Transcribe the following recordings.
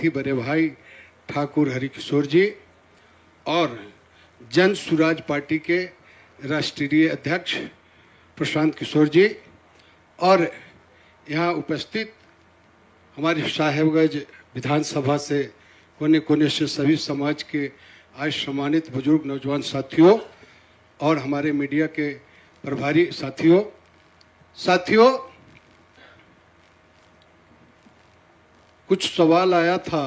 साथी बड़े भाई ठाकुर हरिकिशोर जी और जन सुराज पार्टी के राष्ट्रीय अध्यक्ष प्रशांत किशोर जी और यहाँ उपस्थित हमारे साहेबगंज विधानसभा से कोने कोने से सभी समाज के आज सम्मानित बुजुर्ग नौजवान साथियों और हमारे मीडिया के प्रभारी साथियों कुछ सवाल आया था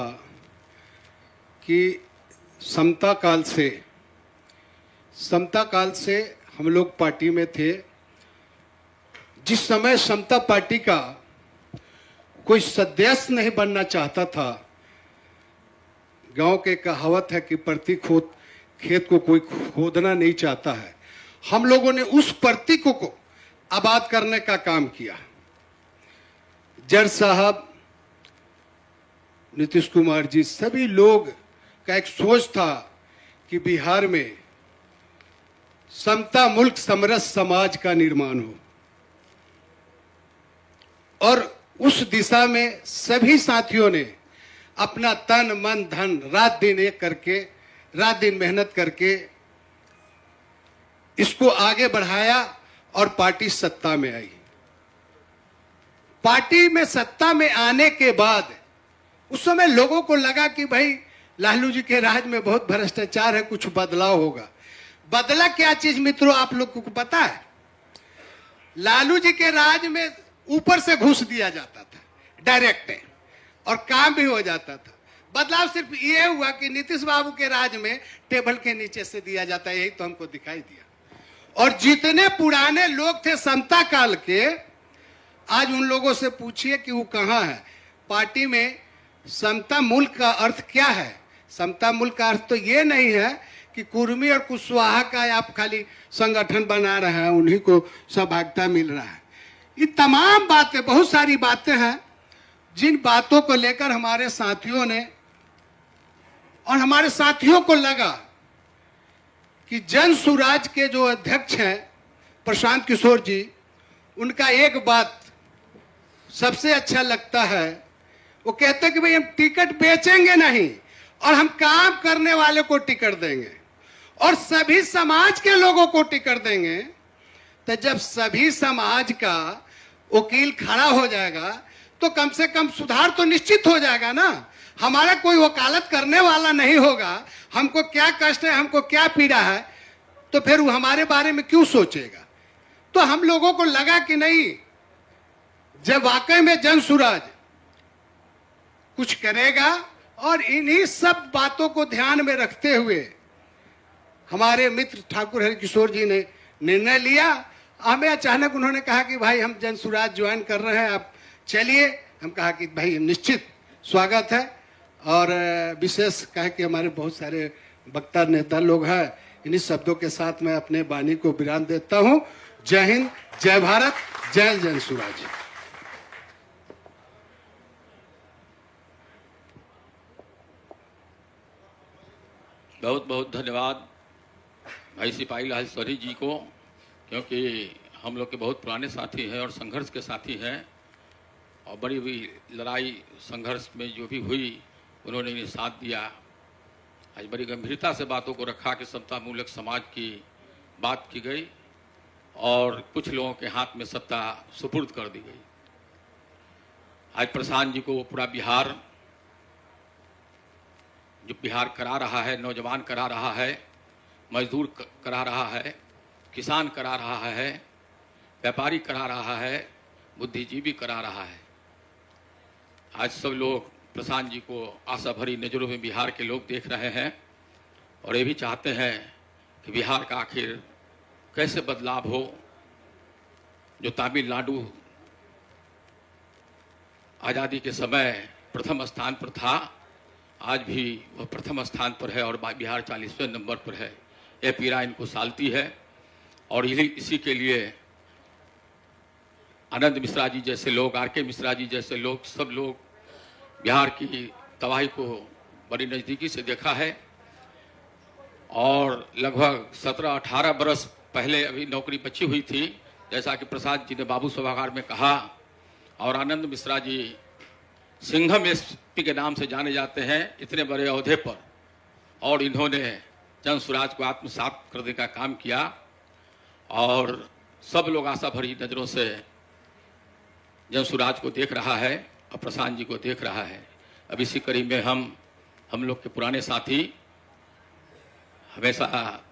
कि समता काल से हम लोग पार्टी में थे। जिस समय समता पार्टी का कोई सदस्य नहीं बनना चाहता था, गांव के कहावत है कि प्रति खेत को कोई खोदना नहीं चाहता है, हम लोगों ने उस प्रतीक को आबाद करने का काम किया। जज साहब, नीतीश कुमार जी, सभी लोग का एक सोच था कि बिहार में समता मुल्क समरस समाज का निर्माण हो और उस दिशा में सभी साथियों ने अपना तन मन धन रात दिन मेहनत करके इसको आगे बढ़ाया और पार्टी सत्ता में आई। पार्टी में सत्ता में आने के बाद उस समय लोगों को लगा कि भाई लालू जी के राज में बहुत भ्रष्टाचार है, कुछ बदलाव होगा। बदला क्या चीज मित्रों, आप लोग को पता है? लालू जी के राज में ऊपर से घूस दिया जाता था डायरेक्ट और काम भी हो जाता था। बदलाव सिर्फ ये हुआ कि नीतीश बाबू के राज में टेबल के नीचे से दिया जाता है, यही तो हमको दिखाई दिया। और जितने पुराने लोग थे समता काल के, आज उन लोगों से पूछिए कि वो कहाँ है। पार्टी में समता मुल्क का अर्थ क्या है? समता मुल्क का अर्थ तो ये नहीं है कि कुर्मी और कुशवाहा का आप खाली संगठन बना रहे हैं, उन्हीं को सहभागिता मिल रहा है। ये तमाम बातें, बहुत सारी बातें हैं जिन बातों को लेकर हमारे साथियों ने और हमारे साथियों को लगा कि जन सुराज के जो अध्यक्ष हैं प्रशांत किशोर जी, उनका एक बात सबसे अच्छा लगता है। वो कहते हैं कि भाई हम टिकट बेचेंगे नहीं और हम काम करने वाले को टिकट देंगे और सभी समाज के लोगों को टिकट देंगे। तो जब सभी समाज का वकील खड़ा हो जाएगा तो कम से कम सुधार तो निश्चित हो जाएगा ना। हमारा कोई वकालत करने वाला नहीं होगा। हमको क्या कष्ट है, हमको क्या पीड़ा है, तो फिर वो हमारे बारे में क्यों सोचेगा? तो हम लोगों को लगा कि नहीं, जब वाकई में जन सुराज कुछ करेगा और इन्हीं सब बातों को ध्यान में रखते हुए हमारे मित्र ठाकुर हरिकिशोर जी ने निर्णय लिया। हमें अचानक उन्होंने कहा कि भाई हम जन सुराज ज्वाइन कर रहे हैं, आप चलिए। हम कहा कि भाई निश्चित स्वागत है। और विशेष कहा कि हमारे बहुत सारे वक्ता नेता लोग हैं। इन्हीं शब्दों के साथ मैं अपने वाणी को विराम देता हूं। जय हिंद, जय भारत, जय जन सुराज। बहुत बहुत धन्यवाद भाई सिपाही लाल सौरी जी को, क्योंकि हम लोग के बहुत पुराने साथी हैं और संघर्ष के साथी हैं और बड़ी हुई लड़ाई संघर्ष में जो भी हुई उन्होंने इन्हें साथ दिया। आज बड़ी गंभीरता से बातों को रखा कि समता मूलक समाज की बात की गई और कुछ लोगों के हाथ में सत्ता सुपुर्द कर दी गई। आज प्रशांत जी को पूरा बिहार, जो बिहार करा रहा है, नौजवान करा रहा है, मजदूर करा रहा है, किसान करा रहा है, व्यापारी करा रहा है, बुद्धिजीवी करा रहा है। आज सब लोग प्रशांत जी को आशा भरी नज़रों में बिहार के लोग देख रहे हैं और ये भी चाहते हैं कि बिहार का आखिर कैसे बदलाव हो। जो तमिलनाडु आज़ादी के समय प्रथम स्थान पर था, आज भी वह प्रथम स्थान पर है और बिहार 40वें नंबर पर है। यह पीड़ा इनको सालती है और इसी के लिए आनंद मिश्रा जी जैसे लोग, आर.के. मिश्रा जी जैसे लोग, सब लोग बिहार की तबाही को बड़ी नज़दीकी से देखा है और लगभग 17-18 बरस पहले अभी नौकरी बची हुई थी, जैसा कि प्रसाद जी ने बाबू सभागार में कहा। और आनंद मिश्रा जी सिंघम एसपी के नाम से जाने जाते हैं इतने बड़े ओहदे पर, और इन्होंने जन स्वराज को आत्मसात करने का काम किया और सब लोग आशा भरी नजरों से जन स्वराज को देख रहा है और प्रशांत जी को देख रहा है। अब इसी कड़ी में हम लोग के पुराने साथी, हमेशा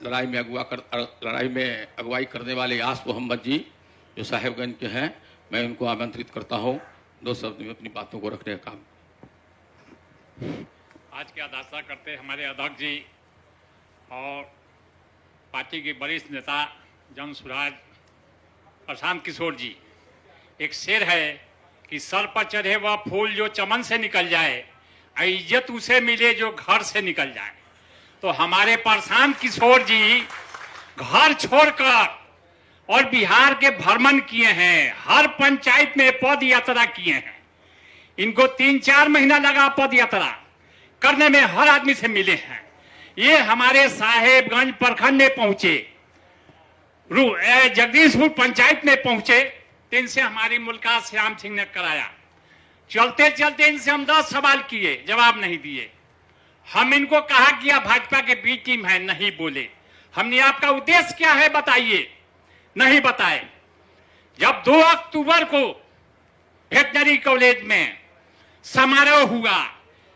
लड़ाई में अगुवाई करने वाले यास मोहम्मद जी जो साहेबगंज के हैं, मैं उनको आमंत्रित करता हूं 2 शब्द में अपनी बातों को रखने का काम। आज की अध्यक्षता करते हमारे अध्यक्ष जी और पार्टी के वरिष्ठ नेता जन स्वराज प्रशांत किशोर जी। एक शेर है कि सर पर चढ़े वह फूल जो चमन से निकल जाए, इज्जत उसे मिले जो घर से निकल जाए। तो हमारे प्रशांत किशोर जी घर छोड़कर और बिहार के भ्रमण किए हैं, हर पंचायत में पद यात्रा किए हैं। इनको 3-4 महीना लगा पद यात्रा करने में, हर आदमी से मिले हैं। ये हमारे साहेबगंज प्रखंड में पहुंचे, जगदीशपुर पंचायत में पहुंचे, तो इनसे हमारी मुलाकात श्याम सिंह ने कराया। चलते चलते इनसे हम 10 सवाल किए, जवाब नहीं दिए। हम इनको कहा कि आप भाजपा के बी टीम है, नहीं बोले। हमने आपका उद्देश्य क्या है बताइए, नहीं बताए। जब 2 अक्टूबर को वेटनरी कॉलेज में समारोह हुआ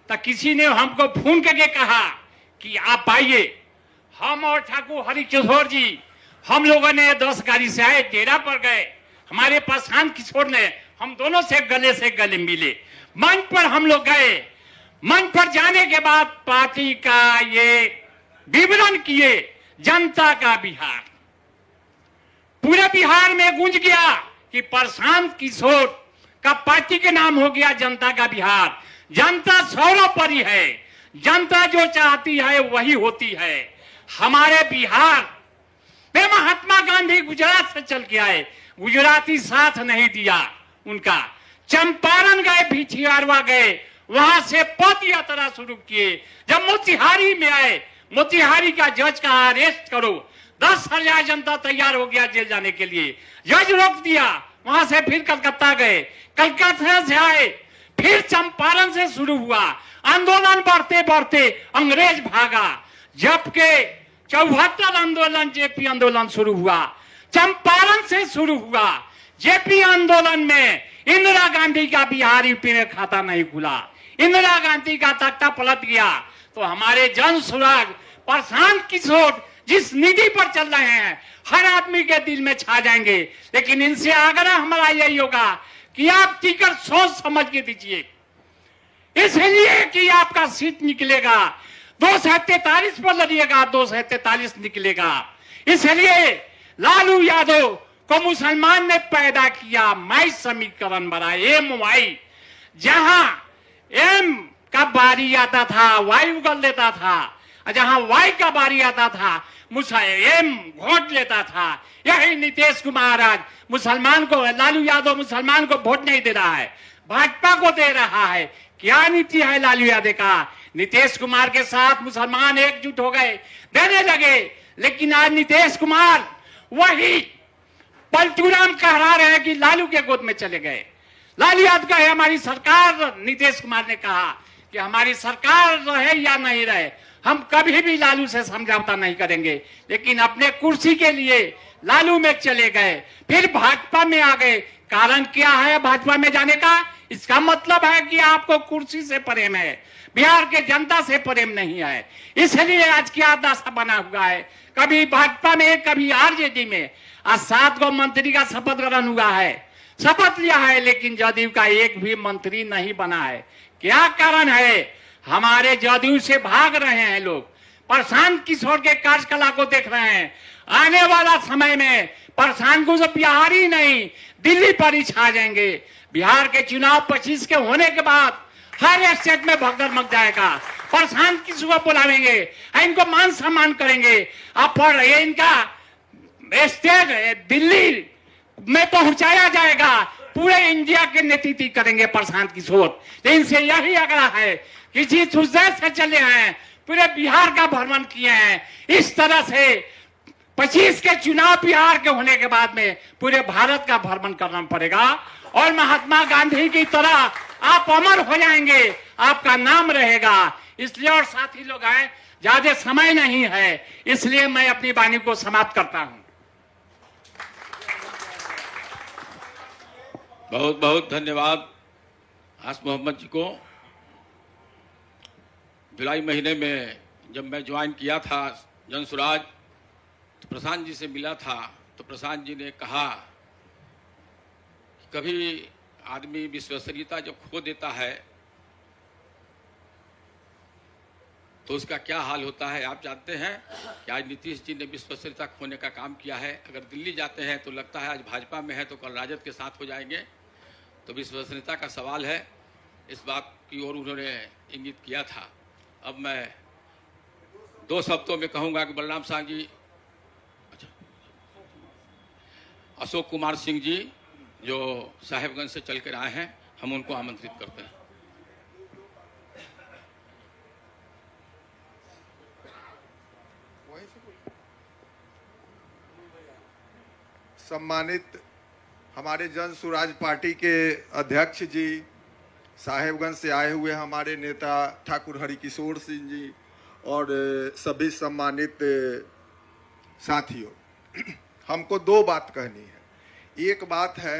तो किसी ने हमको फोन करके कहा कि आप आइए। हम और ठाकुर हरिकिशोर जी, हम लोगों ने 10 गाड़ी से आए, डेरा पर गए। हमारे प्रशांत किशोर ने हम दोनों से गले मिले। मंच पर हम लोग गए। मंच पर जाने के बाद पार्टी का ये विवरण किए, जनता का बिहार, पूरे बिहार में गूंज गया कि प्रशांत किशोर का पार्टी के नाम हो गया जनता का बिहार। जनता सर्वोपरि है, जनता जो चाहती है वही होती है। हमारे बिहार में महात्मा गांधी गुजरात से चल के आए, गुजराती साथ नहीं दिया उनका। चंपारण गए, भिठियारवा गए, वहां से पद यात्रा शुरू किए। जब मोतिहारी में आए, मोतिहारी का जज का अरेस्ट करो, 10,000 जनता तैयार हो गया जेल जाने के लिए। जज रोक दिया, वहां से फिर कलकत्ता गए, कलकत्ता से आए, फिर चंपारण से शुरू हुआ आंदोलन। बढ़ते बढ़ते अंग्रेज भागा, जबकि 74 आंदोलन जेपी आंदोलन शुरू हुआ, चंपारण से शुरू हुआ। जेपी आंदोलन में इंदिरा गांधी का बिहार यूपी में खाता नहीं खुला, इंदिरा गांधी का तख्ता पलट गया। तो हमारे जन स्वराज प्रशांत किशोर जिस नीति पर चल रहे हैं, हर आदमी के दिल में छा जाएंगे। लेकिन इनसे आग्रह हमारा यही होगा कि आप टिकट सोच समझ के दीजिए, इसलिए कि आपका सीट निकलेगा। 243 पर लड़िएगा, 243 निकलेगा। इसलिए लालू यादव को मुसलमान ने पैदा किया, माई समीकरण बना, MY। जहां M का बारी आता था वाई उगल लेता था, जहां वाई का बारी आता था M वोट लेता था। यही नीतीश कुमार आज मुसलमान को, लालू यादव मुसलमान को वोट नहीं दे रहा है, भाजपा को दे रहा है। क्या नीति है लालू यादव का? नीतीश कुमार के साथ मुसलमान एकजुट हो गए, देने लगे। लेकिन आज नीतीश कुमार वही पलटूराम कहरा रहे हैं कि लालू के गोद में चले गए। लालू यादव का है हमारी सरकार। नीतीश कुमार ने कहा कि हमारी सरकार रहे या नहीं रहे, हम कभी भी लालू से समझौता नहीं करेंगे। लेकिन अपने कुर्सी के लिए लालू में चले गए, फिर भाजपा में आ गए। कारण क्या है भाजपा में जाने का? इसका मतलब है कि आपको कुर्सी से प्रेम है, बिहार के जनता से प्रेम नहीं है। इसलिए आज क्या दशा बना हुआ है, कभी भाजपा में कभी आरजेडी में। आज 7 गो मंत्री का शपथ ग्रहण हुआ है, शपथ लिया है, लेकिन जदयू का एक भी मंत्री नहीं बना है। क्या कारण है? हमारे जदयू से भाग रहे हैं लोग, प्रशांत किशोर के कार्यकला को देख रहे हैं। आने वाला समय में प्रशांत को जब बिहार ही नहीं दिल्ली पर ही छा जाएंगे। बिहार के चुनाव 25 के होने के बाद हर स्टेट में भगदड़ मच जाएगा। प्रशांत किशोर को बुलावेंगे, इनको मान सम्मान करेंगे। अब पर इनका स्टेट दिल्ली में पहुंचाया जाएगा, पूरे इंडिया के नेतृत्व करेंगे प्रशांत किशोर। इनसे यही आग्रह है कि जिस उद्देश्य से चले हैं, पूरे बिहार का भ्रमण किए हैं, इस तरह से 25 के चुनाव बिहार के होने के बाद में पूरे भारत का भ्रमण करना पड़ेगा और महात्मा गांधी की तरह आप अमर हो जाएंगे, आपका नाम रहेगा। इसलिए और साथी लोग आए, ज्यादा समय नहीं है, इसलिए मैं अपनी वाणी को समाप्त करता हूं। बहुत बहुत धन्यवाद आस मोहम्मद जी को। जुलाई महीने में जब मैं ज्वाइन किया था जन स्वराज, तो प्रशांत जी से मिला था, तो प्रशांत जी ने कहा कि कभी आदमी विश्वसनीयता जब खो देता है तो उसका क्या हाल होता है आप जानते हैं कि आज नीतीश जी ने विश्वसनीयता खोने का काम किया है। अगर दिल्ली जाते हैं तो लगता है आज भाजपा में है तो कल राजद के साथ हो जाएंगे। तो विश्वसनीयता का सवाल है, इस बात की ओर उन्होंने इंगित किया था। अब मैं 2 शब्दों में कहूंगा कि बलराम साहब जी, अच्छा, अशोक कुमार सिंह जी जो साहेबगंज से चल कर आए हैं, हम उनको आमंत्रित करते हैं। सम्मानित हमारे जन स्वराज पार्टी के अध्यक्ष जी, साहेबगंज से आए हुए हमारे नेता ठाकुर हरिकिशोर सिंह जी और सभी सम्मानित साथियों, हमको 2 बात कहनी है। एक बात है,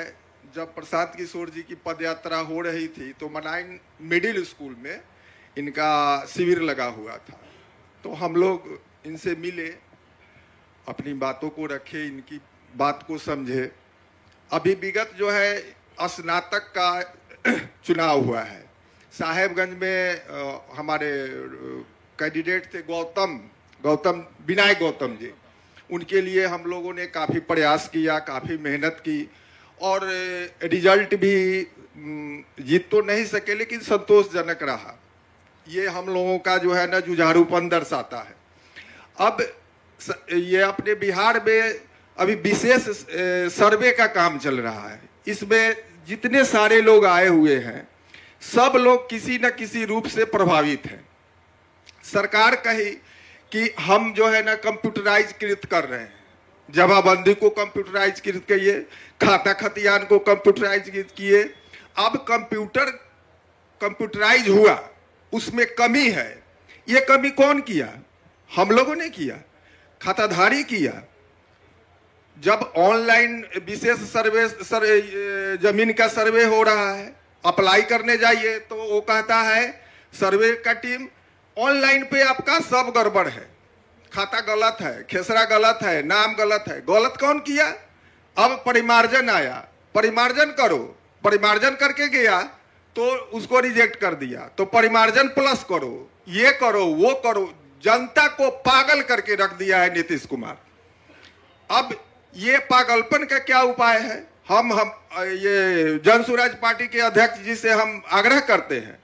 जब प्रशांत किशोर जी की पदयात्रा हो रही थी तो मनाइन मिडिल स्कूल में इनका शिविर लगा हुआ था, तो हम लोग इनसे मिले, अपनी बातों को रखे, इनकी बात को समझे। अभी विगत जो है स्नातक का चुनाव हुआ है, साहेबगंज में हमारे कैंडिडेट थे गौतम विनायक गौतम जी, उनके लिए हम लोगों ने काफ़ी प्रयास किया, काफ़ी मेहनत की और रिजल्ट भी जीत तो नहीं सके लेकिन संतोषजनक रहा। ये हम लोगों का जो है ना जुझारूपन दर्शाता है। अब ये अपने बिहार में अभी विशेष सर्वे का काम चल रहा है, इसमें जितने सारे लोग आए हुए हैं सब लोग किसी न किसी रूप से प्रभावित हैं। सरकार कही कि हम जो है ना कंप्यूटराइज कृत कर रहे हैं, जमाबंदी को कंप्यूटराइज कृत किए, खाता खतियान को कंप्यूटराइज कृत किए। अब कंप्यूटराइज हुआ, उसमें कमी है। ये कमी कौन किया? हम लोगों ने किया, खाताधारी किया। जब ऑनलाइन विशेष सर्वे जमीन का सर्वे हो रहा है, अप्लाई करने जाइए तो वो कहता है सर्वे का टीम ऑनलाइन पे आपका सब गड़बड़ है, खाता गलत है, खेसरा गलत है, नाम गलत है। गलत कौन किया? अब परिमार्जन आया, परिमार्जन करो, परिमार्जन करके गया तो उसको रिजेक्ट कर दिया, तो परिमार्जन प्लस करो, ये करो वो करो। जनता को पागल करके रख दिया है नीतीश कुमार। अब ये पागलपन का क्या उपाय है? हम ये जन स्वराज पार्टी के अध्यक्ष जी से हम आग्रह करते हैं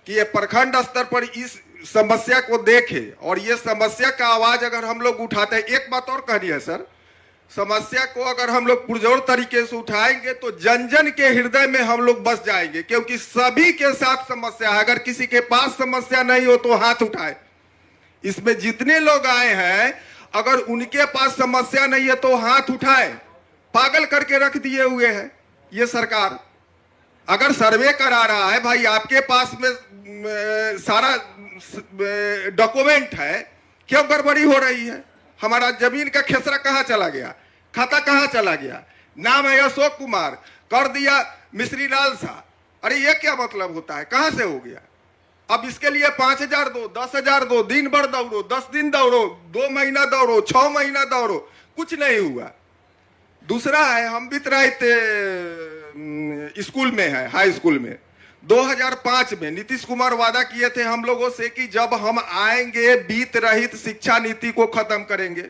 कि ये प्रखंड स्तर पर इस समस्या को देखे और ये समस्या का आवाज अगर हम लोग उठाते हैं। एक बात और कहनी है सर, समस्या को अगर हम लोग पुरजोर तरीके से उठाएंगे तो जन जन के हृदय में हम लोग बस जाएंगे, क्योंकि सभी के साथ समस्या है। अगर किसी के पास समस्या नहीं हो तो हाथ उठाए। इसमें जितने लोग आए हैं अगर उनके पास समस्या नहीं है तो हाथ उठाए। पागल करके रख दिए हुए हैं ये सरकार। अगर सर्वे करा रहा है, भाई आपके पास में सारा डॉक्यूमेंट है, क्यों गड़बड़ी हो रही है? हमारा जमीन का खेसरा कहाँ चला गया, खाता कहाँ चला गया, नाम है अशोक कुमार, कर दिया मिश्री लाल शाह। अरे ये क्या मतलब होता है? कहाँ से हो गया? अब इसके लिए 5,000 दो, 10,000 दो, दिन भर दौड़ो, 10 दिन दौड़ो, 2 महीना दौड़ो, 6 महीना दौड़ो, कुछ नहीं हुआ। दूसरा है, हम वित्तरहित स्कूल में है, हाई स्कूल में 2005 में नीतीश कुमार वादा किए थे हम लोगों से कि जब हम आएंगे वित्त रहित शिक्षा नीति को खत्म करेंगे।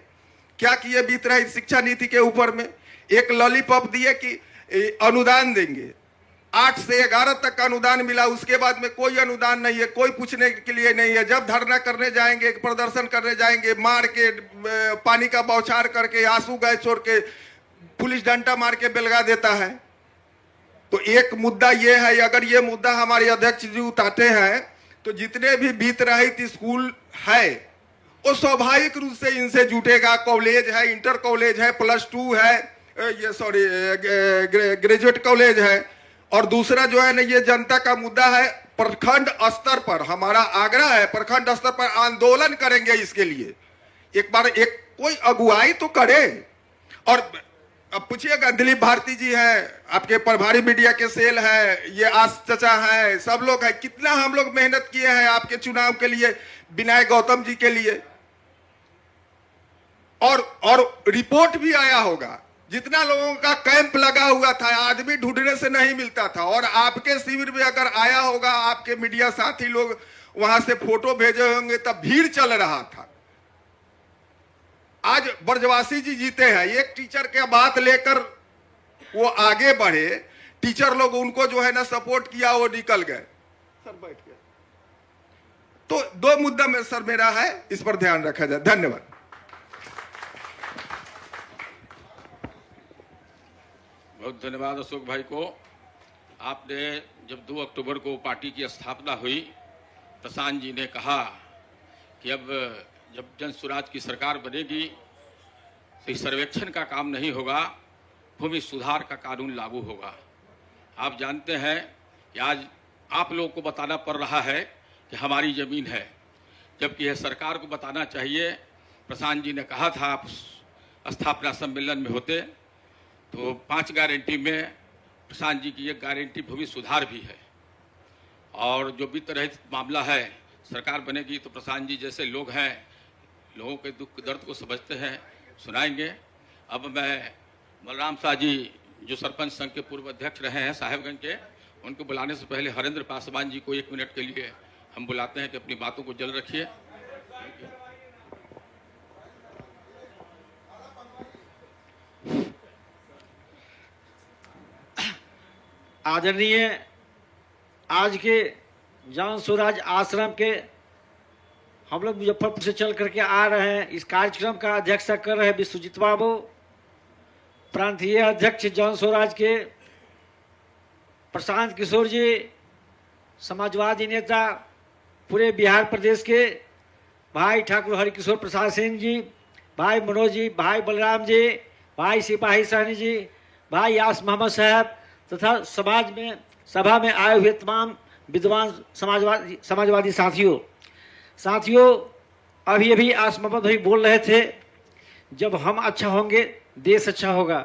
क्या किए वित्त रहित शिक्षा नीति के ऊपर में? एक लॉलीपॉप दिए कि अनुदान देंगे, 8 से 11 तक अनुदान मिला, उसके बाद में कोई अनुदान नहीं है, कोई पूछने के लिए नहीं है। जब धरना करने जाएंगे, प्रदर्शन करने जाएंगे, मार के पानी का बौछार करके, आंसू गैस छोड़ के, पुलिस डंडा मार के बेलगा देता है। तो एक मुद्दा ये है, अगर ये मुद्दा हमारे अध्यक्ष जी उठाते हैं तो जितने भी वित्त रहित स्कूल है वो स्वाभाविक रूप से इनसे जुटेगा। कॉलेज है, इंटर कॉलेज है, +2 है, ये सॉरी ग्रेजुएट कॉलेज है और दूसरा जो है ना, ये जनता का मुद्दा है, प्रखंड स्तर पर हमारा आग्रह है, प्रखंड स्तर पर आंदोलन करेंगे इसके लिए। एक बार एक कोई अगुवाई तो करे। और अब पूछिएगा, दिलीप भारती जी है, आपके प्रभारी मीडिया के सेल है, ये आस चचा है, सब लोग है, कितना हम लोग मेहनत किए हैं आपके चुनाव के लिए, विनय गौतम जी के लिए। और रिपोर्ट भी आया होगा, जितना लोगों का कैंप लगा हुआ था, आदमी ढूंढने से नहीं मिलता था। और आपके शिविर में अगर आया होगा, आपके मीडिया साथी लोग वहां से फोटो भेजे होंगे, तब भीड़ चल रहा था। आज ब्रजवासी जी जीते हैं, एक टीचर के बात लेकर वो आगे बढ़े, टीचर लोग उनको जो है ना सपोर्ट किया, वो निकल गए। सर बैठ गए। तो दो मुद्दा में सर मेरा है, इस पर ध्यान रखा जाए। धन्यवाद। बहुत धन्यवाद अशोक भाई को। आपने जब 2 अक्टूबर को पार्टी की स्थापना हुई, प्रशांत जी ने कहा कि अब जब जन स्वराज की सरकार बनेगी तो इस सर्वेक्षण का काम नहीं होगा, भूमि सुधार का कानून लागू होगा। आप जानते हैं कि आज आप लोगों को बताना पड़ रहा है कि हमारी ज़मीन है, जबकि यह सरकार को बताना चाहिए। प्रशांत जी ने कहा था, आप स्थापना सम्मेलन में होते तो 5 गारंटी में प्रशांत जी की एक गारंटी भूमि सुधार भी है। और जो वित्त रहित मामला है, सरकार बनेगी तो प्रशांत जी जैसे लोग हैं, लोगों के दुख दर्द को समझते हैं, सुनाएंगे। अब मैं बलराम शाह जी, जो सरपंच संघ के पूर्व अध्यक्ष रहे हैं साहेबगंज के, उनको बुलाने से पहले हरेंद्र पासवान जी को 1 मिनट के लिए हम बुलाते हैं कि अपनी बातों को जल रखिए। आदरणीय आज के जन स्वराज आश्रम के हम लोग मुजफ्फरपुर से चल करके आ रहे हैं, इस कार्यक्रम का अध्यक्षता कर रहे हैं विश्वजीत बाबू, प्रांतीय अध्यक्ष जन स्वराज के प्रशांत किशोर जी, समाजवादी नेता पूरे बिहार प्रदेश के भाई ठाकुर हरिकिशोर प्रसाद सिंह जी, भाई मनोज जी, भाई बलराम जी, भाई सिपाही सहनी जी, भाई यास मोहम्मद साहब तथा समाज में सभा में आए हुए तमाम विद्वान समाजवादी साथियों, अभी अभी आस मोहम्मद भाई बोल रहे थे, जब हम अच्छा होंगे देश अच्छा होगा,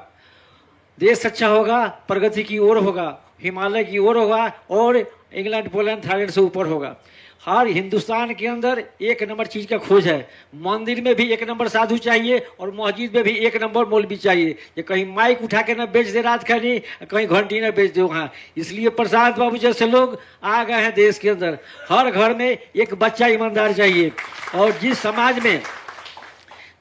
देश अच्छा होगा, प्रगति की ओर होगा, हिमालय की ओर होगा और इंग्लैंड, पोलैंड, थाईलैंड से ऊपर होगा। हर हिंदुस्तान के अंदर 1 नंबर चीज का खोज है। मंदिर में भी 1 नंबर साधु चाहिए और मस्जिद में भी 1 नंबर मौलवी चाहिए, ये कहीं माइक उठा के न बेच दे रात खानी, कहीं घंटी न बेच दे वहाँ। इसलिए प्रसाद बाबू जैसे लोग आ गए हैं देश के अंदर। हर घर में एक बच्चा ईमानदार चाहिए। और जिस समाज में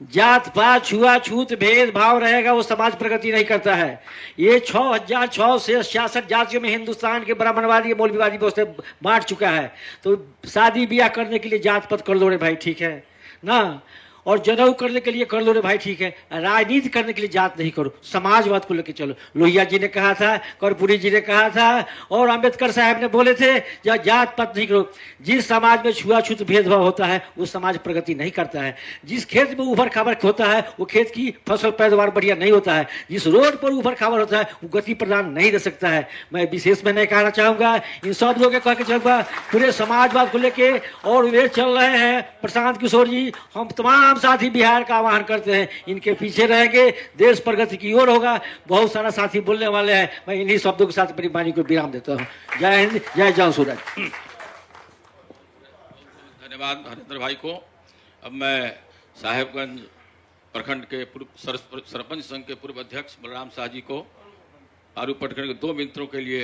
जात पात छुआछूत भेदभाव रहेगा, वो समाज प्रगति नहीं करता है। ये 6,666 जातियों में हिंदुस्तान के ब्राह्मणवादी मौलवीवादी व्यवस्था बांट चुका है। तो शादी ब्याह करने के लिए जात पात कर लो रे भाई, ठीक है ना, और जनेऊ करने के लिए कर लो रे भाई, ठीक है। राजनीति करने के लिए जात नहीं करो, समाजवाद को लेकर चलो। लोहिया जी ने कहा था, कर्पूरी जी ने कहा था और अंबेडकर साहब ने बोले थे, जब जात पात नहीं करो। जिस समाज में छुआछूत भेदभाव होता है वो समाज प्रगति नहीं करता है। जिस खेत में उभर खाबर होता है वो खेत की फसल पैदावार बढ़िया नहीं होता है। जिस रोड पर उभर खाबर होता है वो गति प्रदान नहीं दे सकता है। मैं विशेष में नहीं कहना चाहूंगा, इन सब लोगों के कह के चाहूंगा पूरे समाजवाद को लेके और वे चल रहे हैं। प्रशांत किशोर जी, हम तमाम साथी बिहार का आह्वान करते हैं, इनके पीछे रहेंगे, देश प्रगति की ओर होगा। बहुत सारा साथी बोलने वाले हैं, मैं इन्हीं शब्दों के साथ अपनी वाणी को विराम देता हूँ। जय हिंद, जय जन स्वराज। धन्यवाद हरेंद्र भाई को। अब मैं साहेबगंज प्रखंड के पूर्व सरपंच संघ के पूर्व अध्यक्ष बलराम शाह जी को आरू प्रखंड के 2 मित्रों के लिए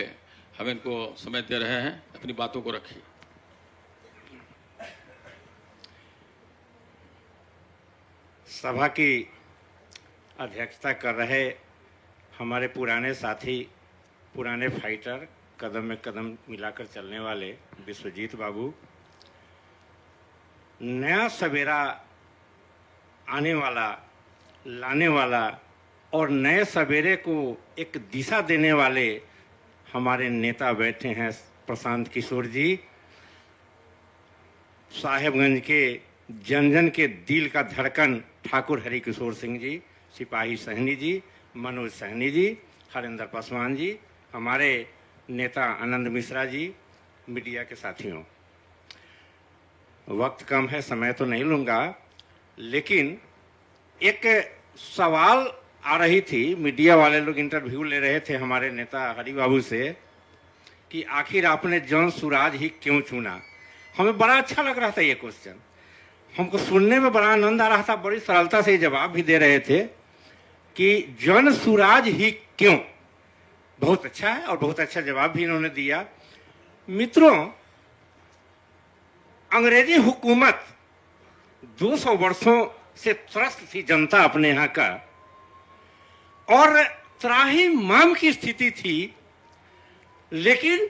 हम इनको समय दे रहे हैं, अपनी बातों को रखिए। सभा की अध्यक्षता कर रहे हमारे पुराने साथी, पुराने फाइटर, कदम में कदम मिलाकर चलने वाले विश्वजीत बाबू, नया सवेरा आने वाला, लाने वाला और नए सवेरे को एक दिशा देने वाले हमारे नेता बैठे हैं प्रशांत किशोर जी, साहेबगंज के जन जन के दिल का धड़कन ठाकुर हरिकिशोर सिंह जी, सिपाही सहनी जी, मनोज सहनी जी, हरेंद्र पासवान जी, हमारे नेता आनंद मिश्रा जी, मीडिया के साथियों, वक्त कम है, समय तो नहीं लूंगा, लेकिन एक सवाल आ रही थी, मीडिया वाले लोग इंटरव्यू ले रहे थे हमारे नेता हरि बाबू से कि आखिर आपने जन सुराज ही क्यों चुना। हमें बड़ा अच्छा लग रहा था ये क्वेश्चन, हमको सुनने में बड़ा आनंद आ रहा था, बड़ी सरलता से जवाब भी दे रहे थे कि जन सुराज ही क्यों। बहुत अच्छा है और बहुत अच्छा जवाब भी इन्होंने दिया। मित्रों, अंग्रेजी हुकूमत 200 वर्षों से त्रस्त थी जनता अपने यहाँ का, और त्राही माम की स्थिति थी, लेकिन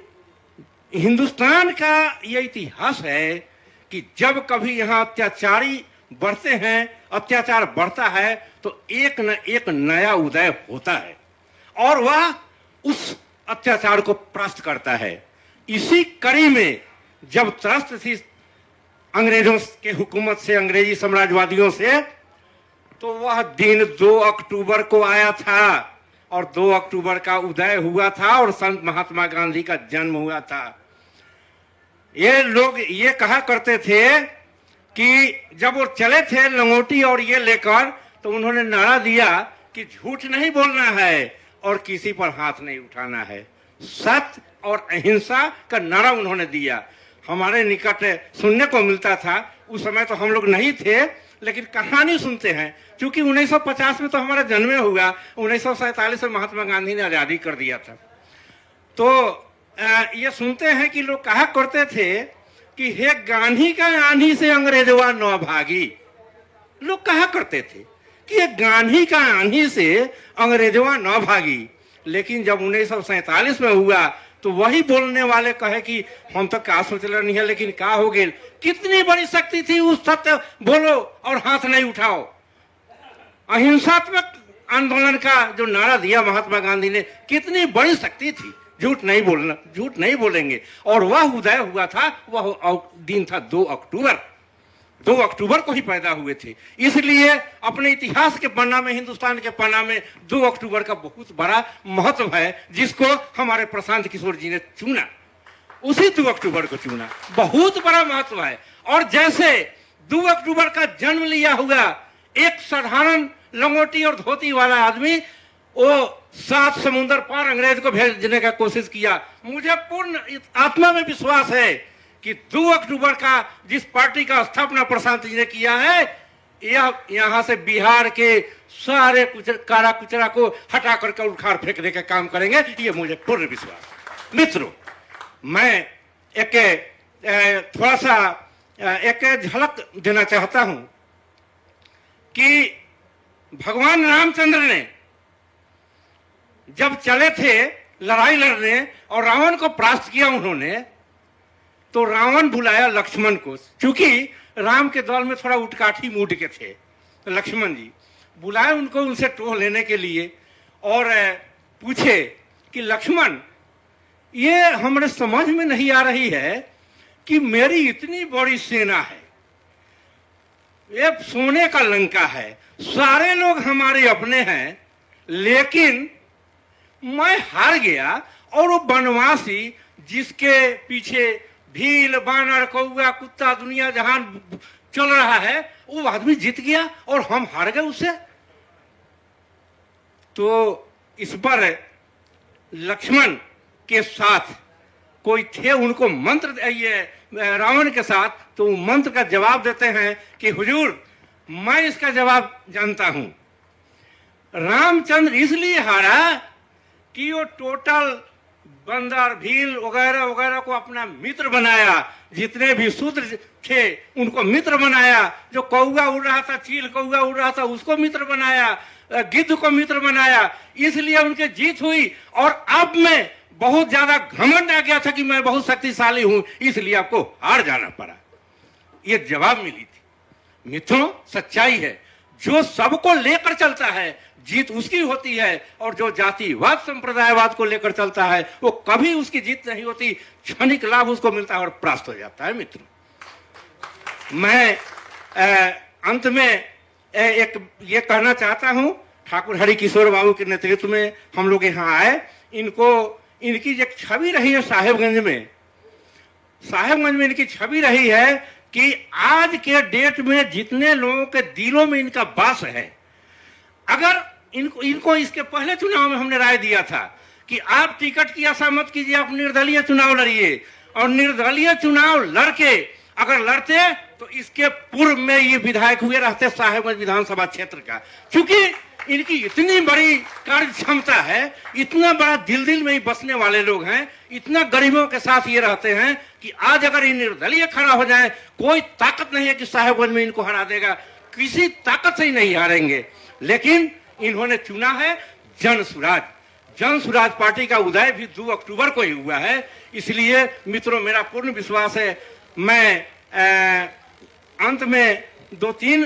हिंदुस्तान का यह इतिहास है कि जब कभी यहाँ अत्याचारी बढ़ते हैं, अत्याचार बढ़ता है, तो एक न एक नया उदय होता है और वह उस अत्याचार को परास्त करता है। इसी कड़ी में जब त्रस्त थी अंग्रेजों के हुकूमत से, अंग्रेजी साम्राज्यवादियों से, तो वह दिन 2 अक्टूबर को आया था और 2 अक्टूबर का उदय हुआ था और संत महात्मा गांधी का जन्म हुआ था। ये लोग ये कहा करते थे कि जब वो चले थे लंगोटी और ये लेकर, तो उन्होंने नारा दिया कि झूठ नहीं बोलना है और किसी पर हाथ नहीं उठाना है। सत्य और अहिंसा का नारा उन्होंने दिया। हमारे निकट सुनने को मिलता था, उस समय तो हम लोग नहीं थे, लेकिन कहानी सुनते हैं, क्योंकि 1950 में तो हमारा जन्म हुआ, 1947 में महात्मा गांधी ने आजादी कर दिया था। तो ये सुनते हैं कि लोग कहा करते थे कि हे गांधी का आंधी से अंग्रेजवा न भागी। लोग कहा करते थे कि ये गांधी का आंधी से अंग्रेजवा न भागी, लेकिन जब 1947 में हुआ तो वही बोलने वाले कहे कि हम तो क्या सोच रहे नहीं है, लेकिन क्या हो गए। कितनी बड़ी शक्ति थी उस सत्य बोलो और हाथ नहीं उठाओ। अहिंसात्मक आंदोलन का जो नारा दिया महात्मा गांधी ने, कितनी बड़ी शक्ति थी। झूठ नहीं बोलना, झूठ नहीं बोलेंगे। और वह उदय हुआ था, वह दिन था 2 अक्टूबर। 2 अक्टूबर को ही पैदा हुए थे, इसलिए अपने इतिहास के पन्ना में, हिंदुस्तान के पन्ना में 2 अक्टूबर का बहुत बड़ा महत्व है, जिसको हमारे प्रशांत किशोर जी ने चुना, उसी 2 अक्टूबर को चुना। बहुत बड़ा महत्व है। और जैसे 2 अक्टूबर का जन्म लिया हुआ एक साधारण लंगोटी और धोती वाला आदमी, वो 7 समुंदर पार अंग्रेज को भेजने का कोशिश किया। मुझे पूर्ण आत्मा में विश्वास है कि 2 अक्टूबर का जिस पार्टी का स्थापना प्रशांत जी ने किया है, यह यहां से बिहार के सारे कारा कुचरा को हटा करके उखाड़ फेंकने का काम करेंगे, ये मुझे पूर्ण विश्वास। मित्रों, मैं थोड़ा सा एक झलक देना चाहता हूं कि भगवान रामचंद्र ने जब चले थे लड़ाई लड़ने और रावण को परास्त किया उन्होंने, तो रावण बुलाया लक्ष्मण को, क्योंकि राम के दल में थोड़ा उटकाठी मूड के थे। तो लक्ष्मण जी बुलाए उनको, उनसे टोह लेने के लिए, और पूछे कि लक्ष्मण, ये हमारे समझ में नहीं आ रही है कि मेरी इतनी बड़ी सेना है, ये सोने का लंका है, सारे लोग हमारे अपने हैं, लेकिन मैं हार गया और वो बनवासी जिसके पीछे भील, बानर, कौआ, कुत्ता, दुनिया जहान चल रहा है, वो आदमी जीत गया और हम हार गए उससे। तो इस पर लक्ष्मण के साथ कोई थे, उनको मंत्र, ये रावण के साथ, तो मंत्र का जवाब देते हैं कि हुजूर, मैं इसका जवाब जानता हूं। रामचंद्र इसलिए हारा कि वो टोटल बंदर, भील वगैरह वगैरह को अपना मित्र बनाया, जितने भी शूद्र थे उनको मित्र बनाया, जो कौआ उड़ रहा था, चील कौआ उड़ रहा था, उसको मित्र बनाया, गिद्ध को मित्र बनाया, इसलिए उनकी जीत हुई। और अब में बहुत ज्यादा घमंड आ गया था कि मैं बहुत शक्तिशाली हूं, इसलिए आपको हार जाना पड़ा। ये जवाब मिली थी। मित्रों, सच्चाई है, जो सबको लेकर चलता है जीत उसकी होती है, और जो जातिवाद संप्रदायवाद को लेकर चलता है वो कभी उसकी जीत नहीं होती, क्षणिक लाभ उसको मिलता है और परास्त हो जाता है। मित्रों, मैं अंत में एक ये कहना चाहता हूं, ठाकुर हरि किशोर बाबू के नेतृत्व में हम लोग यहाँ आए, इनको इनकी जो छवि रही है साहेबगंज में इनकी छवि रही है कि आज के डेट में जितने लोगों के दिलों में इनका वास है, अगर इनको इसके पहले चुनाव में हमने राय दिया था कि आप टिकट की आशा मत कीजिए, आप निर्दलीय चुनाव लड़िए, और निर्दलीय चुनाव लड़के अगर लड़ते तो इसके पूर्व में ये विधायक हुए रहते साहेबगंज विधानसभा क्षेत्र का। क्योंकि इनकी इतनी बड़ी कार्य क्षमता है, इतना बड़ा दिल में ही बसने वाले लोग हैं, इतना गरीबों के साथ ये रहते हैं कि आज अगर ये निर्दलीय खड़ा हो जाए, कोई ताकत नहीं है कि साहेबगंज में इनको हरा देगा, किसी ताकत से ही नहीं हारेंगे। लेकिन इन्होंने चुना है जन सुराज पार्टी का उदय भी 2 अक्टूबर को ही हुआ है। इसलिए मित्रों, मेरा पूर्ण विश्वास है, मैं अंत में 2-3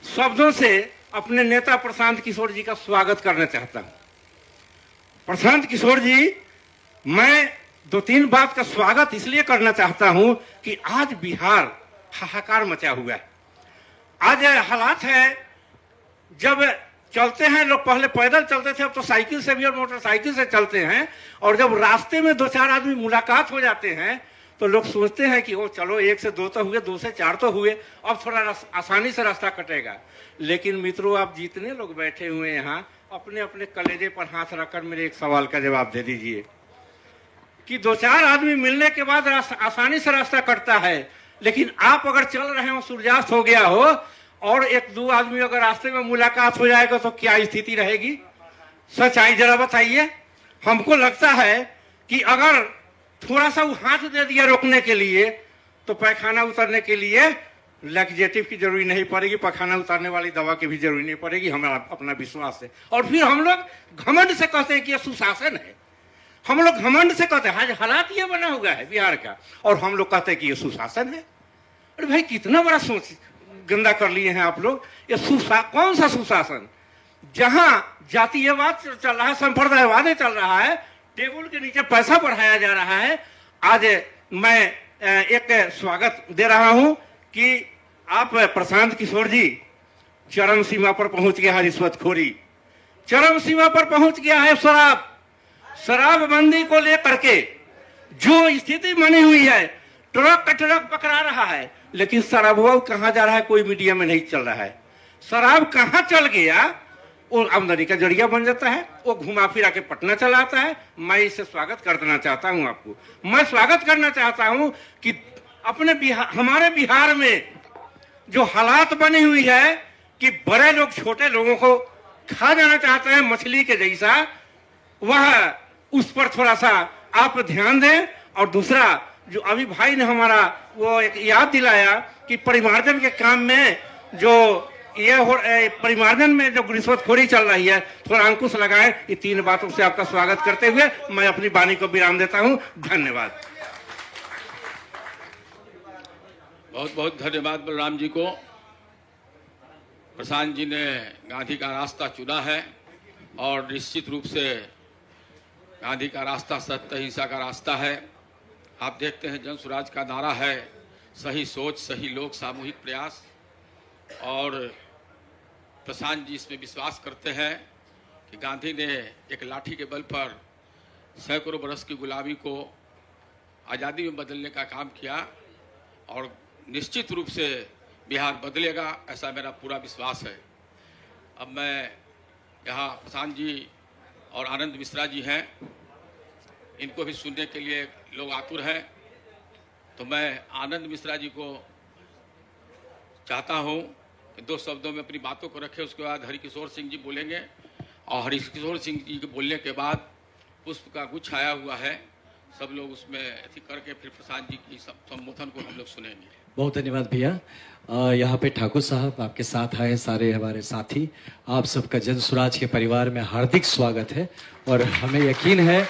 शब्दों से अपने नेता प्रशांत किशोर जी का स्वागत करना चाहता हूं। प्रशांत किशोर जी, मैं 2-3 बात का स्वागत इसलिए करना चाहता हूं कि आज बिहार हाहाकार मचा हुआ है। आज हालात है, जब चलते हैं लोग, पहले पैदल चलते थे, अब तो साइकिल से भी और मोटरसाइकिल से चलते हैं, और जब रास्ते में 2-4 आदमी मुलाकात हो जाते हैं तो लोग सोचते हैं कि वो चलो 1 से 2 तो हुए, 2 से 4 तो हुए, अब थोड़ा आसानी से रास्ता कटेगा। लेकिन मित्रों, आप जितने लोग बैठे हुए हैं यहाँ, अपने अपने कलेजे पर हाथ रखकर मेरे एक सवाल का जवाब दे दीजिए कि 2-4 आदमी मिलने के बाद आसानी से रास्ता कटता है, लेकिन आप अगर चल रहे हो, सूर्यास्त हो गया हो, और 1-2 आदमी अगर रास्ते में मुलाकात हो जाएगा तो क्या स्थिति रहेगी? सच्चाई जरा बताइए। हमको लगता है कि अगर थोड़ा सा वो हाथ दे दिया रोकने के लिए, तो पैखाना उतरने के लिए लैक्जेटिव की जरूरी नहीं पड़ेगी, पैखाना उतारने वाली दवा की भी जरूरी नहीं पड़ेगी, हमारा अपना विश्वास है। और फिर हम लोग घमंड से कहते हैं कि यह सुशासन है, हम लोग घमंड से कहते हैं, हालात ये बना हुआ है बिहार का, और हम लोग कहते हैं कि ये सुशासन है। अरे भाई, कितना बड़ा सोच गंदा कर लिए हैं आप लोग। ये कौन सा सुशासन? जहां जातीयवाद चल रहा है, संप्रदायवाद चल रहा है, टेबल के नीचे पैसा बढ़ाया जा रहा है। आज मैं एक स्वागत दे रहा हूं कि आप प्रशांत किशोर जी, चरम सीमा पर पहुंच गया है रिश्वतखोरी, चरम सीमा पर पहुंच गया है शराबबंदी को लेकर के जो स्थिति बनी हुई है, ट्रक का ट्रक पकड़ा रहा है, लेकिन शराब कहां जा रहा है कोई मीडिया में नहीं चल रहा है। शराब कहां चल गया, वो आमदनी का जरिया बन जाता है, वो घुमा फिरा के पटना चला आता है। मैं इससे स्वागत करना चाहता हूं आपको, मैं स्वागत करना चाहता हूं कि अपने हमारे बिहार में जो हालात बनी हुई है कि बड़े लोग छोटे लोगों को खा जाना चाहते हैं मछली के जैसा, वह उस पर थोड़ा सा आप ध्यान दें। और दूसरा, जो अभी भाई ने हमारा वो एक याद दिलाया कि परिमार्जन के काम में जो परिमार्जन में जो रिश्वतखोरी चल रही है, थोड़ा अंकुश लगाए। ये 3 बातों से आपका स्वागत करते हुए मैं अपनी वाणी को विराम देता हूं। धन्यवाद। बहुत बहुत धन्यवाद बलराम जी को। प्रशांत जी ने गांधी का रास्ता चुना है, और निश्चित रूप से गांधी का रास्ता सत्य अहिंसा का रास्ता है। आप देखते हैं जन स्वराज का नारा है, सही सोच, सही लोग, सामूहिक प्रयास, और प्रशांत जी इसमें विश्वास करते हैं कि गांधी ने एक लाठी के बल पर सैकड़ों बरस की गुलामी को आज़ादी में बदलने का काम किया, और निश्चित रूप से बिहार बदलेगा, ऐसा मेरा पूरा विश्वास है। अब मैं यहाँ प्रशांत जी और आनंद मिश्रा जी हैं, इनको भी सुनने के लिए लोग आतुर हैं, तो मैं आनंद मिश्रा जी को चाहता हूँ कि 2 शब्दों में अपनी बातों को रखें। उसके बाद हरिकिशोर सिंह जी बोलेंगे, और हरिकिशोर सिंह जी के बोलने के बाद पुष्प का गुच्छ आया हुआ है, सब लोग उसमें ऐसी करके फिर प्रशांत जी की संबोधन को हम लोग सुनेंगे। बहुत धन्यवाद भैया। यहाँ पे ठाकुर साहब आपके साथ आए, सारे हमारे साथी, आप सबका जन स्वराज के परिवार में हार्दिक स्वागत है। और हमें यकीन है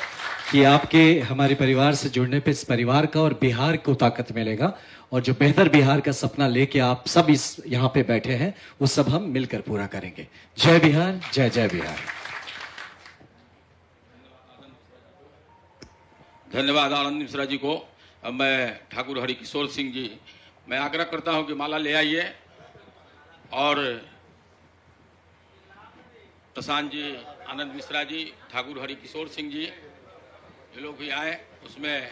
कि आपके हमारे परिवार से जुड़ने पे इस परिवार का और बिहार को ताकत मिलेगा, और जो बेहतर बिहार का सपना लेके आप सब इस यहाँ पे बैठे हैं, वो सब हम मिलकर पूरा करेंगे। जय बिहार, जय जय बिहार। धन्यवाद आनंद मिश्रा जी को। अब मैं ठाकुर हरिकिशोर सिंह जी, मैं आग्रह करता हूं कि माला ले आइए, और प्रशांत जी, आनंद मिश्रा जी, ठाकुर हरिकिशोर सिंह जी, ये लोग भी आए उसमें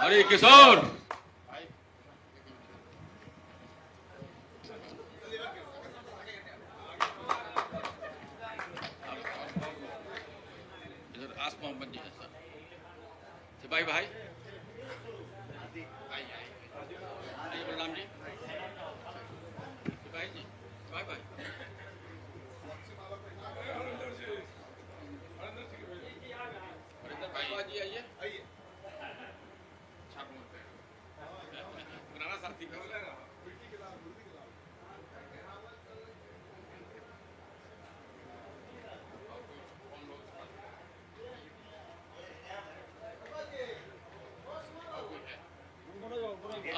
हरि किशोर इधर आस मोहम्मद जी है सर सिपाही भाई आइए बलराम जी सिपाही जी सिपाही भाई हरिंदर भाई जी आइए बनाना साथी का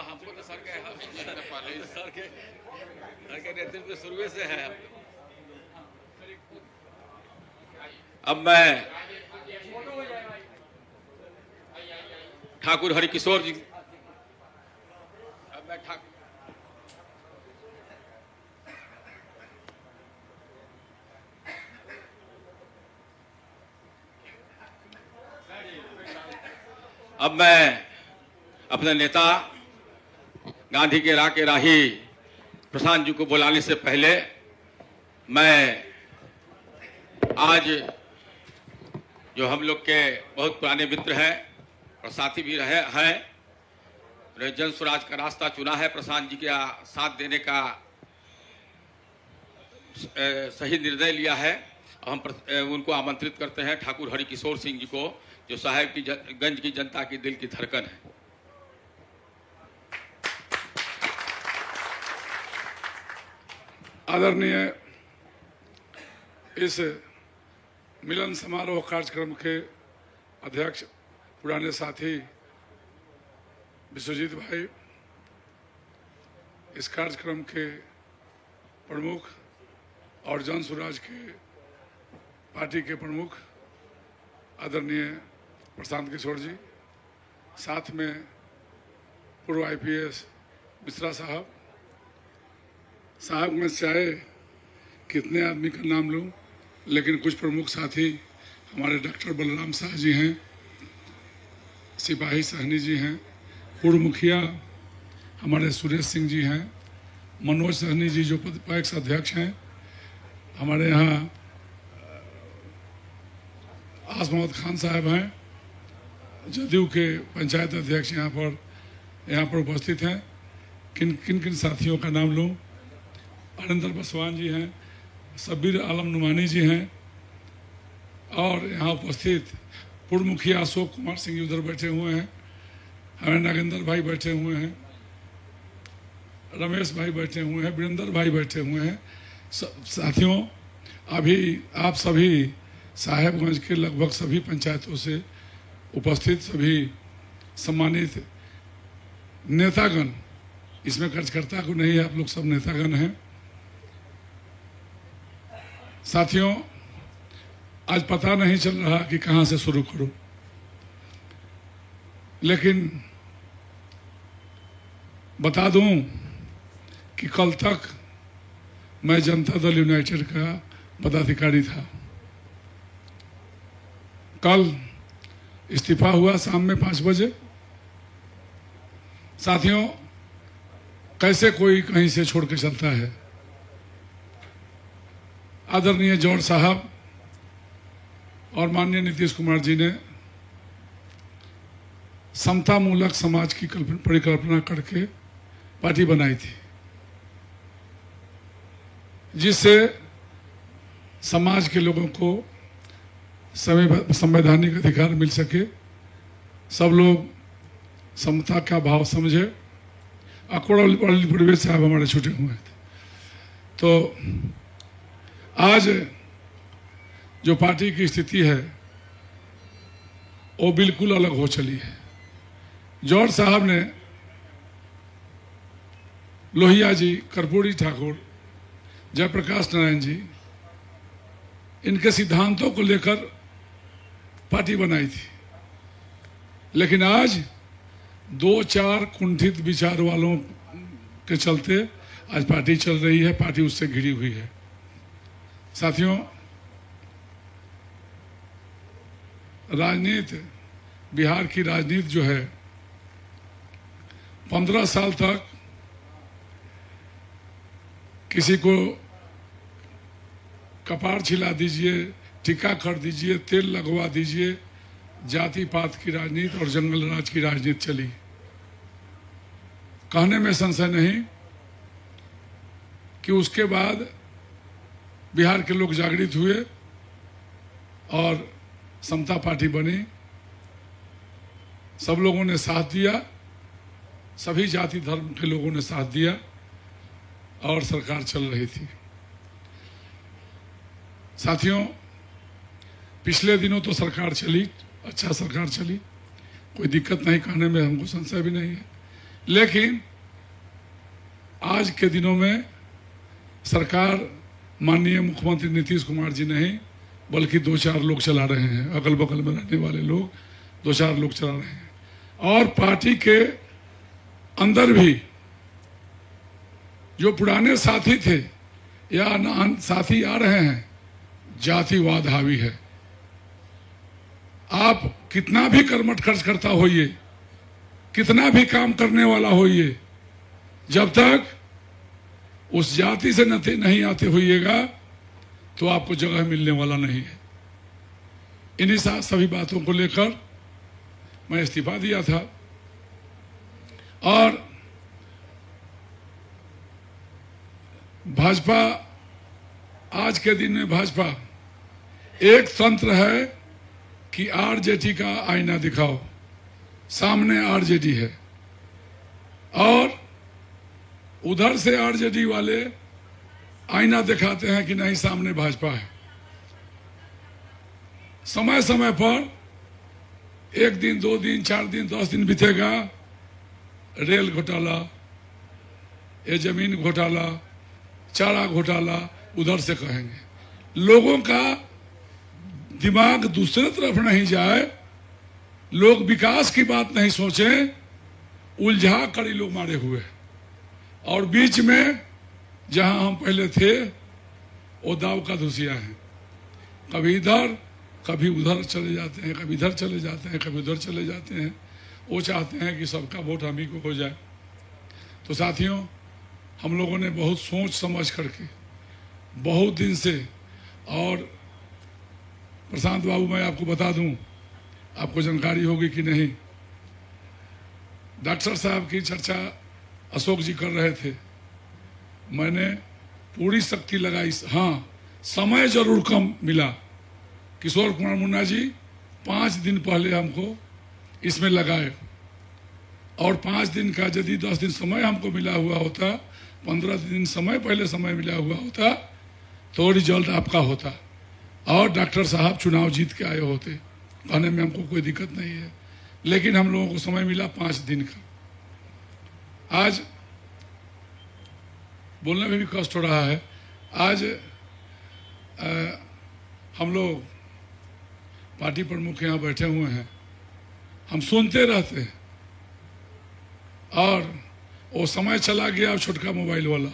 हमको तो सर के सर के नेतृत्व शुरू से है। अब मैं ठाकुर हरिकिशोर जी अब मैं अपने नेता गांधी के राह के राही प्रशांत जी को बुलाने से पहले मैं आज जो हम लोग के बहुत पुराने मित्र हैं और साथी भी रहे हैं जन स्वराज का रास्ता चुना है, प्रशांत जी का साथ देने का सही निर्णय लिया है। हम उनको आमंत्रित करते हैं ठाकुर हरिकिशोर सिंह जी को, जो साहेब की गंज की जनता की दिल की धड़कन है। आदरणीय इस मिलन समारोह कार्यक्रम के अध्यक्ष पुराने साथी विश्वजीत भाई, इस कार्यक्रम के प्रमुख और जन स्वराज के पार्टी के प्रमुख आदरणीय प्रशांत किशोर जी, साथ में पूर्व आईपीएस मिश्रा साहब, मैं चाहे कितने आदमी का नाम लूं, लेकिन कुछ प्रमुख साथी हमारे डॉक्टर बलराम शाह जी हैं, सिपाही सहनी जी हैं, पूर्व मुखिया हमारे सुरेश सिंह जी हैं, मनोज सहनी जी जो पैक्स अध्यक्ष हैं, हमारे यहाँ आस मोहम्मद खान साहब हैं, जदयू के पंचायत अध्यक्ष यहाँ पर उपस्थित हैं। किन साथियों का नाम लूं? अरिंदर पासवान जी हैं, शब्बीर आलम नुमानी जी हैं, और यहाँ उपस्थित पूर्व मुखिया अशोक कुमार सिंह जी उधर बैठे हुए हैं, हमारे नागेंद्र भाई बैठे हुए हैं, रमेश भाई बैठे हुए हैं, वीरेंद्र भाई बैठे हुए हैं। साथियों, अभी आप सभी साहेबगंज के लगभग सभी पंचायतों से उपस्थित सभी सम्मानित नेतागण, इसमें कार्यकर्ता को नहीं है, आप लोग सब नेतागण हैं। साथियों, आज पता नहीं चल रहा कि कहां से शुरू करूं, लेकिन बता दूं कि कल तक मैं जनता दल यूनाइटेड का पदाधिकारी था। कल इस्तीफा हुआ शाम में 5 बजे। साथियों, कैसे कोई कहीं से छोड़ के चलता है? आदरणीय जौहर साहब और माननीय नीतीश कुमार जी ने समता मूलक समाज की परिकल्पना करके पार्टी बनाई थी, जिससे समाज के लोगों को संवैधानिक अधिकार मिल सके, सब लोग समता का भाव समझे। अकोड़ा प्रवेश साहब हमारे छूटे हुए थे। तो आज जो पार्टी की स्थिति है वो बिल्कुल अलग हो चली है। जॉर्ज साहब ने, लोहिया जी, कर्पूरी ठाकुर, जयप्रकाश नारायण जी, इनके सिद्धांतों को लेकर पार्टी बनाई थी, लेकिन आज 2-4 कुंठित विचार वालों के चलते आज पार्टी चल रही है, पार्टी उससे घिरी हुई है। साथियों, राजनीति, बिहार की राजनीति जो है 15 साल तक किसी को कपार छिला दीजिए, टीका कर दीजिए, तेल लगवा दीजिए, जाति पात की राजनीति और जंगल राज की राजनीति चली। कहने में संशय नहीं कि उसके बाद बिहार के लोग जागृत हुए और समता पार्टी बनी। सब लोगों ने साथ दिया, सभी जाति धर्म के लोगों ने साथ दिया और सरकार चल रही थी। साथियों, पिछले दिनों तो सरकार चली, अच्छा सरकार चली, कोई दिक्कत नहीं, कहने में हमको संशय भी नहीं है। लेकिन आज के दिनों में सरकार माननीय मुख्यमंत्री नीतीश कुमार जी नहीं बल्कि 2-4 लोग चला रहे हैं। अगल बगल में रहने वाले लोग 2-4 लोग चला रहे हैं और पार्टी के अंदर भी जो पुराने साथी थे या साथी आ रहे हैं, जातिवाद हावी है। आप कितना भी कर्मठ खर्च करता होइए, कितना भी काम करने वाला होइए, जब तक उस जाति से नहीं आते होइएगा तो आपको जगह मिलने वाला नहीं है। इन्हीं सभी बातों को लेकर मैं इस्तीफा दिया था और भाजपा, आज के दिन में भाजपा एक तंत्र है कि आरजेडी का आईना दिखाओ, सामने आरजेडी है और उधर से आरजेडी वाले आईना दिखाते हैं कि नहीं, सामने भाजपा है। समय समय पर 1 दिन, 2 दिन, 4 दिन, 10 दिन बीतेगा, रेल घोटाला, ये जमीन घोटाला, चारा घोटाला उधर से कहेंगे। लोगों का दिमाग दूसरे तरफ नहीं जाए, लोग विकास की बात नहीं सोचें, उलझा कर लोग मारे हुए और बीच में जहां हम पहले थे वो दाव का धुसिया है। कभी इधर कभी उधर चले जाते हैं, कभी इधर चले जाते हैं, कभी उधर चले जाते हैं। वो चाहते हैं कि सबका वोट हम ही को हो जाए। तो साथियों, हम लोगों ने बहुत सोच समझ करके बहुत दिन से, और प्रशांत बाबू, मैं आपको बता दूं, आपको जानकारी होगी कि नहीं, डॉक्टर साहब की चर्चा अशोक जी कर रहे थे, मैंने पूरी शक्ति लगाई। हाँ, समय जरूर कम मिला। किशोर कुमार मुन्ना जी 5 दिन पहले हमको इसमें लगाए और 5 दिन का यदि 10 दिन समय हमको मिला हुआ होता, 15 दिन समय पहले समय मिला हुआ होता तो रिजल्ट आपका होता और डॉक्टर साहब चुनाव जीत के आए होते। कहने में हमको कोई दिक्कत नहीं है, लेकिन हम लोगों को समय मिला 5 दिन का। आज बोलने में भी कष्ट हो रहा है। आज हम लोग पार्टी प्रमुख यहाँ बैठे हुए हैं, हम सुनते रहते हैं और वो समय चला गया, छोटका मोबाइल वाला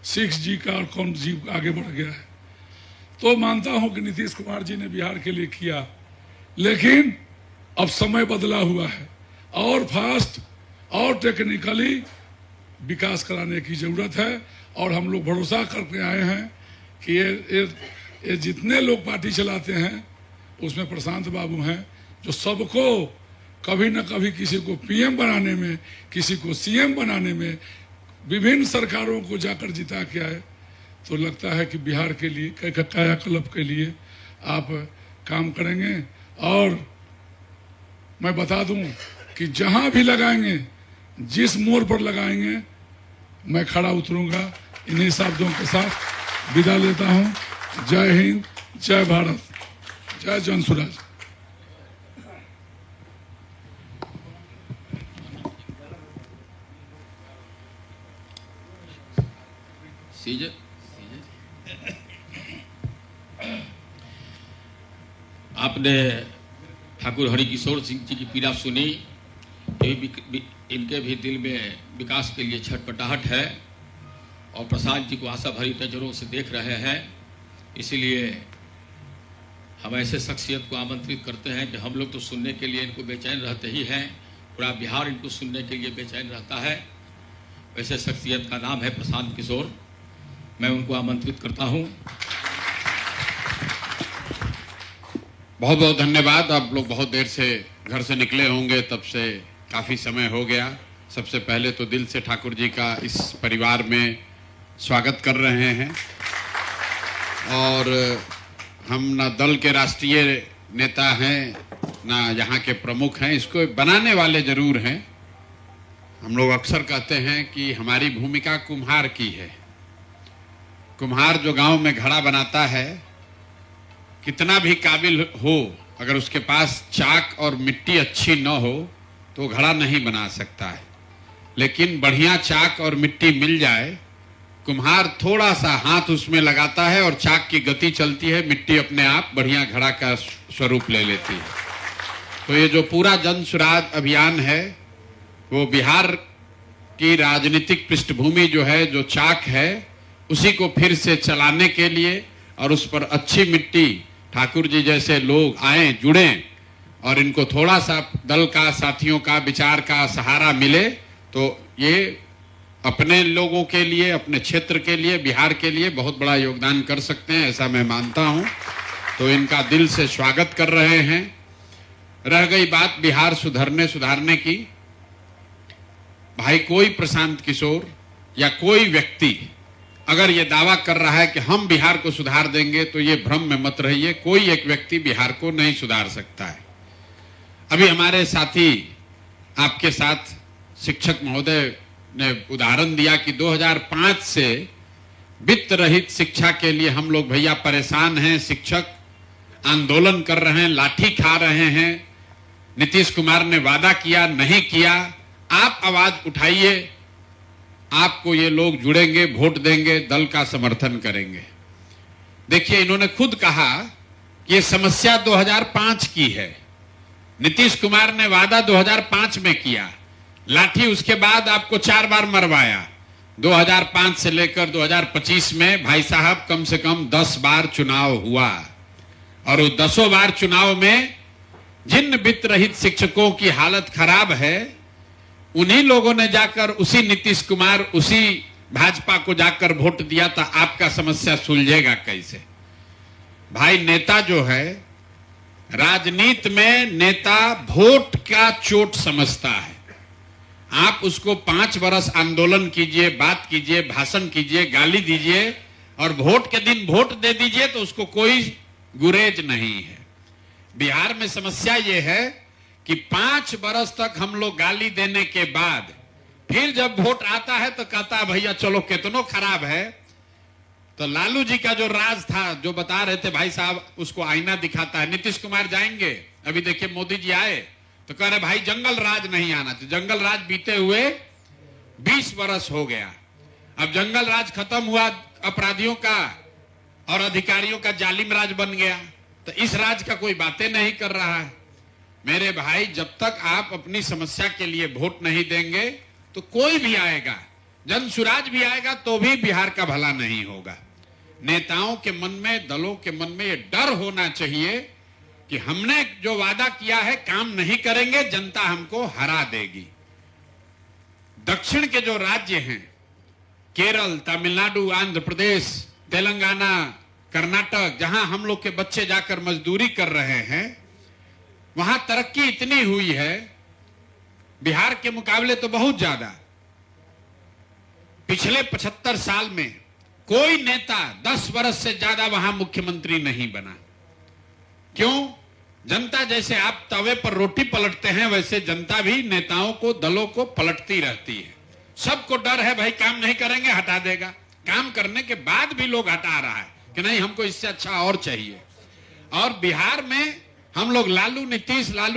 6G का और कौन जी आगे बढ़ गया है। तो मानता हूं कि नीतीश कुमार जी ने बिहार के लिए किया, लेकिन अब समय बदला हुआ है और फास्ट और टेक्निकली विकास कराने की जरूरत है। और हम लोग भरोसा करके आए हैं कि ये जितने लोग पार्टी चलाते हैं उसमें प्रशांत बाबू हैं, जो सबको कभी न कभी किसी को पीएम बनाने में, किसी को सीएम बनाने में, विभिन्न सरकारों को जाकर जिता के आए। तो लगता है कि बिहार के लिए, कायाकल्प के लिए आप काम करेंगे। और मैं बता दूं कि जहां भी लगाएंगे, जिस मोड़ पर लगाएंगे, मैं खड़ा उतरूंगा। इन्हीं शब्दों के साथ विदा लेता हूं। जय हिंद, जय भारत, जय जन स्वराज। सीजे आपने ठाकुर हरिकिशोर सिंह जी की पीड़ा सुनी। इनके भी दिल में विकास के लिए छटपटाहट है और प्रसाद जी को आशा भरी नजरों से देख रहे हैं। इसलिए हम ऐसे शख्सियत को आमंत्रित करते हैं कि हम लोग तो सुनने के लिए इनको बेचैन रहते ही हैं, पूरा बिहार इनको सुनने के लिए बेचैन रहता है। वैसे शख्सियत का नाम है प्रशांत किशोर। मैं उनको आमंत्रित करता हूं। बहुत बहुत धन्यवाद। आप लोग बहुत देर से घर से निकले होंगे, तब से काफ़ी समय हो गया। सबसे पहले तो दिल से ठाकुर जी का इस परिवार में स्वागत कर रहे हैं। और हम ना दल के राष्ट्रीय नेता हैं, ना यहाँ के प्रमुख हैं, इसको बनाने वाले जरूर हैं। हम लोग अक्सर कहते हैं कि हमारी भूमिका कुम्हार की है। कुम्हार जो गांव में घड़ा बनाता है, कितना भी काबिल हो, अगर उसके पास चाक और मिट्टी अच्छी न हो तो घड़ा नहीं बना सकता है। लेकिन बढ़िया चाक और मिट्टी मिल जाए, कुम्हार थोड़ा सा हाथ उसमें लगाता है और चाक की गति चलती है, मिट्टी अपने आप बढ़िया घड़ा का स्वरूप ले लेती है। तो ये जो पूरा जन स्वराज अभियान है, वो बिहार की राजनीतिक पृष्ठभूमि जो है, जो चाक है, उसी को फिर से चलाने के लिए और उस पर अच्छी मिट्टी, ठाकुर जी जैसे लोग आए, जुड़ें और इनको थोड़ा सा दल का, साथियों का, विचार का सहारा मिले, तो ये अपने लोगों के लिए, अपने क्षेत्र के लिए, बिहार के लिए बहुत बड़ा योगदान कर सकते हैं, ऐसा मैं मानता हूं। तो इनका दिल से स्वागत कर रहे हैं। रह गई बात बिहार सुधारने की, भाई कोई प्रशांत किशोर या कोई व्यक्ति अगर ये दावा कर रहा है कि हम बिहार को सुधार देंगे, तो ये भ्रम में मत रहिए। कोई एक व्यक्ति बिहार को नहीं सुधार सकता है। अभी हमारे साथी आपके साथ शिक्षक महोदय ने उदाहरण दिया कि 2005 से वित्त रहित शिक्षा के लिए हम लोग भैया परेशान हैं। शिक्षक आंदोलन कर रहे हैं, लाठी खा रहे हैं। नीतीश कुमार ने वादा किया, नहीं किया। आप आवाज उठाइए, आपको ये लोग जुड़ेंगे, वोट देंगे, दल का समर्थन करेंगे। देखिए, इन्होंने खुद कहा कि ये समस्या 2005 की है। नीतीश कुमार ने वादा 2005 में किया, लाठी उसके बाद आपको 4 बार मरवाया। 2005 से लेकर 2025 में भाई साहब कम से कम 10 बार चुनाव हुआ और उस 10 बार चुनाव में जिन वित्त रहित शिक्षकों की हालत खराब है, उन्हीं लोगों ने जाकर उसी नीतीश कुमार, उसी भाजपा को जाकर वोट दिया, था। आपका समस्या सुलझेगा कैसे? भाई, नेता जो है, राजनीति में नेता वोट का चोट समझता है। आप उसको 5 बरस आंदोलन कीजिए, बात कीजिए, भाषण कीजिए, गाली दीजिए और वोट के दिन वोट दे दीजिए, तो उसको कोई गुरेज नहीं है। बिहार में समस्या यह है कि 5 बरस तक हम लोग गाली देने के बाद फिर जब वोट आता है तो कहता है भैया चलो कितनो खराब है। तो लालू जी का जो राज था, जो बता रहे थे भाई साहब, उसको आईना दिखाता है। नीतीश कुमार जाएंगे, अभी देखिए मोदी जी आए तो कह रहे भाई जंगल राज नहीं आना चाहिए। जंगल राज बीते हुए 20 बरस हो गया। अब जंगल राज खत्म हुआ, अपराधियों का और अधिकारियों का जालिम राज बन गया। तो इस राज का कोई बातें नहीं कर रहा है। मेरे भाई, जब तक आप अपनी समस्या के लिए वोट नहीं देंगे तो कोई भी आएगा, जन स्वराज भी आएगा, तो भी बिहार का भला नहीं होगा। नेताओं के मन में, दलों के मन में ये डर होना चाहिए कि हमने जो वादा किया है काम नहीं करेंगे, जनता हमको हरा देगी। दक्षिण के जो राज्य हैं, केरल, तमिलनाडु, आंध्र प्रदेश, तेलंगाना, कर्नाटक, जहां हम लोग के बच्चे जाकर मजदूरी कर रहे हैं, वहां तरक्की इतनी हुई है बिहार के मुकाबले तो बहुत ज्यादा। पिछले 75 साल में कोई नेता 10 वर्ष से ज्यादा वहां मुख्यमंत्री नहीं बना। क्यों? जनता जैसे आप तवे पर रोटी पलटते हैं, वैसे जनता भी नेताओं को, दलों को पलटती रहती है। सबको डर है भाई काम नहीं करेंगे हटा देगा, काम करने के बाद भी लोग हटा रहा है कि नहीं हमको इससे अच्छा और चाहिए। और बिहार में हम लोग लालू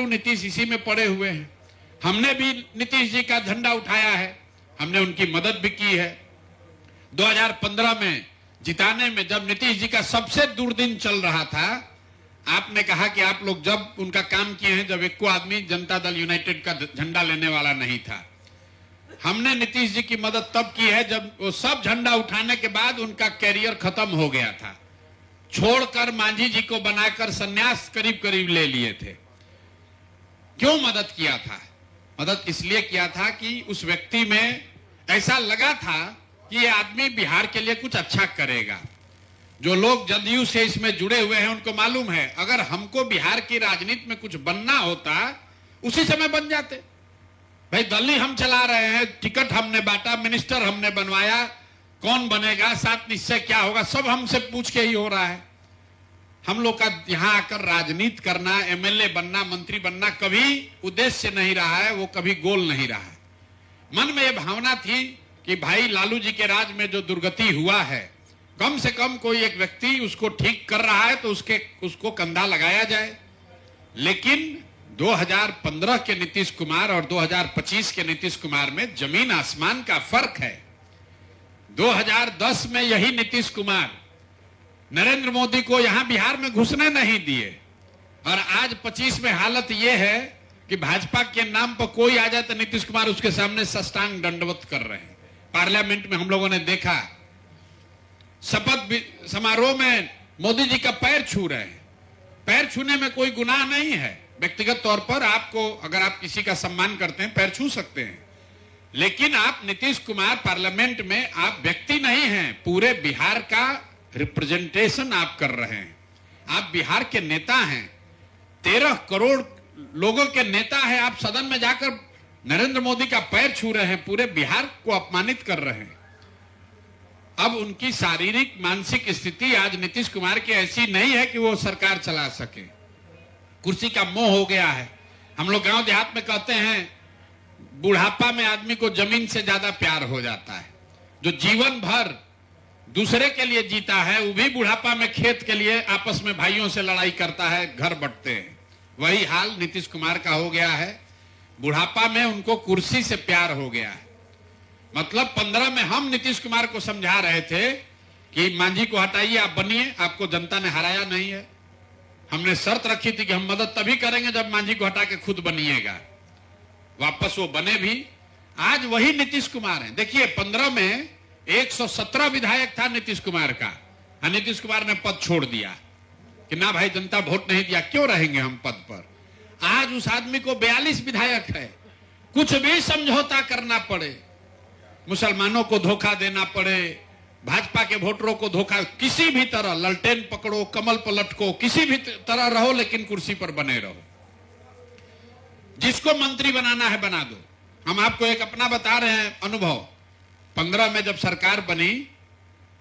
नीतीश इसी में पड़े हुए हैं। हमने भी नीतीश जी का झंडा उठाया है, हमने उनकी मदद भी की है। 2015 में जिताने में जब नीतीश जी का सबसे दुर्दिन चल रहा था, आपने कहा कि आप लोग जब उनका काम किए हैं जब एक को आदमी जनता दल यूनाइटेड का झंडा लेने वाला नहीं था। हमने नीतीश जी की मदद तब की है जब वो सब झंडा उठाने के बाद उनका कैरियर खत्म हो गया था, छोड़कर मांझी जी को बनाकर सन्यास करीब करीब ले लिए थे। क्यों मदद किया था? मदद इसलिए किया था कि उस व्यक्ति में ऐसा लगा था कि ये आदमी बिहार के लिए कुछ अच्छा करेगा। जो लोग जदयू से इसमें जुड़े हुए हैं उनको मालूम है अगर हमको बिहार की राजनीति में कुछ बनना होता उसी समय बन जाते। भाई दल ही हम चला रहे हैं, टिकट हमने बांटा, मिनिस्टर हमने बनवाया, कौन बनेगा, सात निश्चय क्या होगा, सब हमसे पूछ के ही हो रहा है। हम लोग का यहाँ आकर राजनीति करना, एमएलए बनना, मंत्री बनना कभी उद्देश्य नहीं रहा है, वो कभी गोल नहीं रहा है। मन में ये भावना थी कि भाई लालू जी के राज में जो दुर्गति हुआ है, कम से कम कोई एक व्यक्ति उसको ठीक कर रहा है तो उसको कंधा लगाया जाए। लेकिन 2015 के नीतीश कुमार और 2025 के नीतीश कुमार में जमीन आसमान का फर्क है। 2010 में यही नीतीश कुमार नरेंद्र मोदी को यहां बिहार में घुसने नहीं दिए, और आज 25 में हालत यह है कि भाजपा के नाम पर कोई आ जाए तो नीतीश कुमार उसके सामने साष्टांग दंडवत कर रहे हैं। पार्लियामेंट में हम लोगों ने देखा, शपथ समारोह में मोदी जी का पैर छू रहे हैं। पैर छूने में कोई गुनाह नहीं है, व्यक्तिगत तौर पर आपको अगर आप किसी का सम्मान करते हैं पैर छू सकते हैं, लेकिन आप नीतीश कुमार पार्लियामेंट में आप व्यक्ति नहीं हैं, पूरे बिहार का रिप्रेजेंटेशन आप कर रहे हैं। आप बिहार के नेता हैं, 13 करोड़ लोगों के नेता हैं। आप सदन में जाकर नरेंद्र मोदी का पैर छू रहे हैं, पूरे बिहार को अपमानित कर रहे हैं। अब उनकी शारीरिक मानसिक स्थिति आज नीतीश कुमार की ऐसी नहीं है कि वो सरकार चला सके। कुर्सी का मोह हो गया है। हम लोग गांव देहात में कहते हैं बुढ़ापा में आदमी को जमीन से ज्यादा प्यार हो जाता है। जो जीवन भर दूसरे के लिए जीता है वो भी बुढ़ापा में खेत के लिए आपस में भाइयों से लड़ाई करता है, घर बंटते हैं। वही हाल नीतीश कुमार का हो गया है। बुढ़ापा में उनको कुर्सी से प्यार हो गया है। मतलब 15 में हम नीतीश कुमार को समझा रहे थे कि मांझी को हटाइए, आप बनिए, आपको जनता ने हराया नहीं है। हमने शर्त रखी थी कि हम मदद तभी करेंगे जब मांझी को हटा के खुद बनिएगा। वापस वो बने भी। आज वही नीतीश कुमार हैं। देखिए 15 में 117 विधायक था नीतीश कुमार का, नीतीश कुमार ने पद छोड़ दिया कि ना भाई जनता वोट नहीं दिया, क्यों रहेंगे हम पद पर। आज उस आदमी को 42 विधायक है। कुछ भी समझौता करना पड़े, मुसलमानों को धोखा देना पड़े, भाजपा के वोटरों को धोखा, किसी भी तरह ललटेन पकड़ो, कमल पलट को, किसी भी तरह रहो, लेकिन कुर्सी पर बने रहो। जिसको मंत्री बनाना है बना दो। हम आपको एक अपना बता रहे हैं अनुभव। 15 में जब सरकार बनी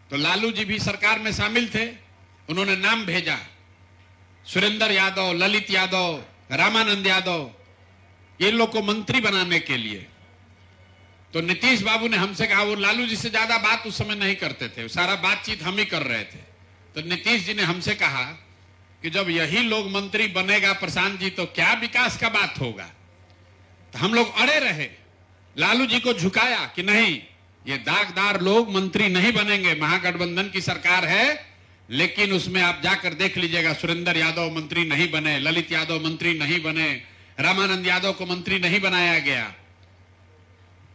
तो लालू जी भी सरकार में शामिल थे। उन्होंने नाम भेजा, सुरेंद्र यादव, ललित यादव, रामानंद यादव, ये लोग को मंत्री बनाने के लिए। तो नीतीश बाबू ने हमसे कहा, वो लालू जी से ज्यादा बात उस समय नहीं करते थे, सारा बातचीत हम ही कर रहे थे। तो नीतीश जी ने हमसे कहा कि जब यही लोग मंत्री बनेगा प्रशांत जी तो क्या विकास का बात होगा। तो हम लोग अड़े रहे, लालू जी को झुकाया कि नहीं, ये दागदार लोग मंत्री नहीं बनेंगे। महागठबंधन की सरकार है, लेकिन उसमें आप जाकर देख लीजिएगा, सुरेंद्र यादव मंत्री नहीं बने, ललित यादव मंत्री नहीं बने, रामानंद यादव को मंत्री नहीं बनाया गया।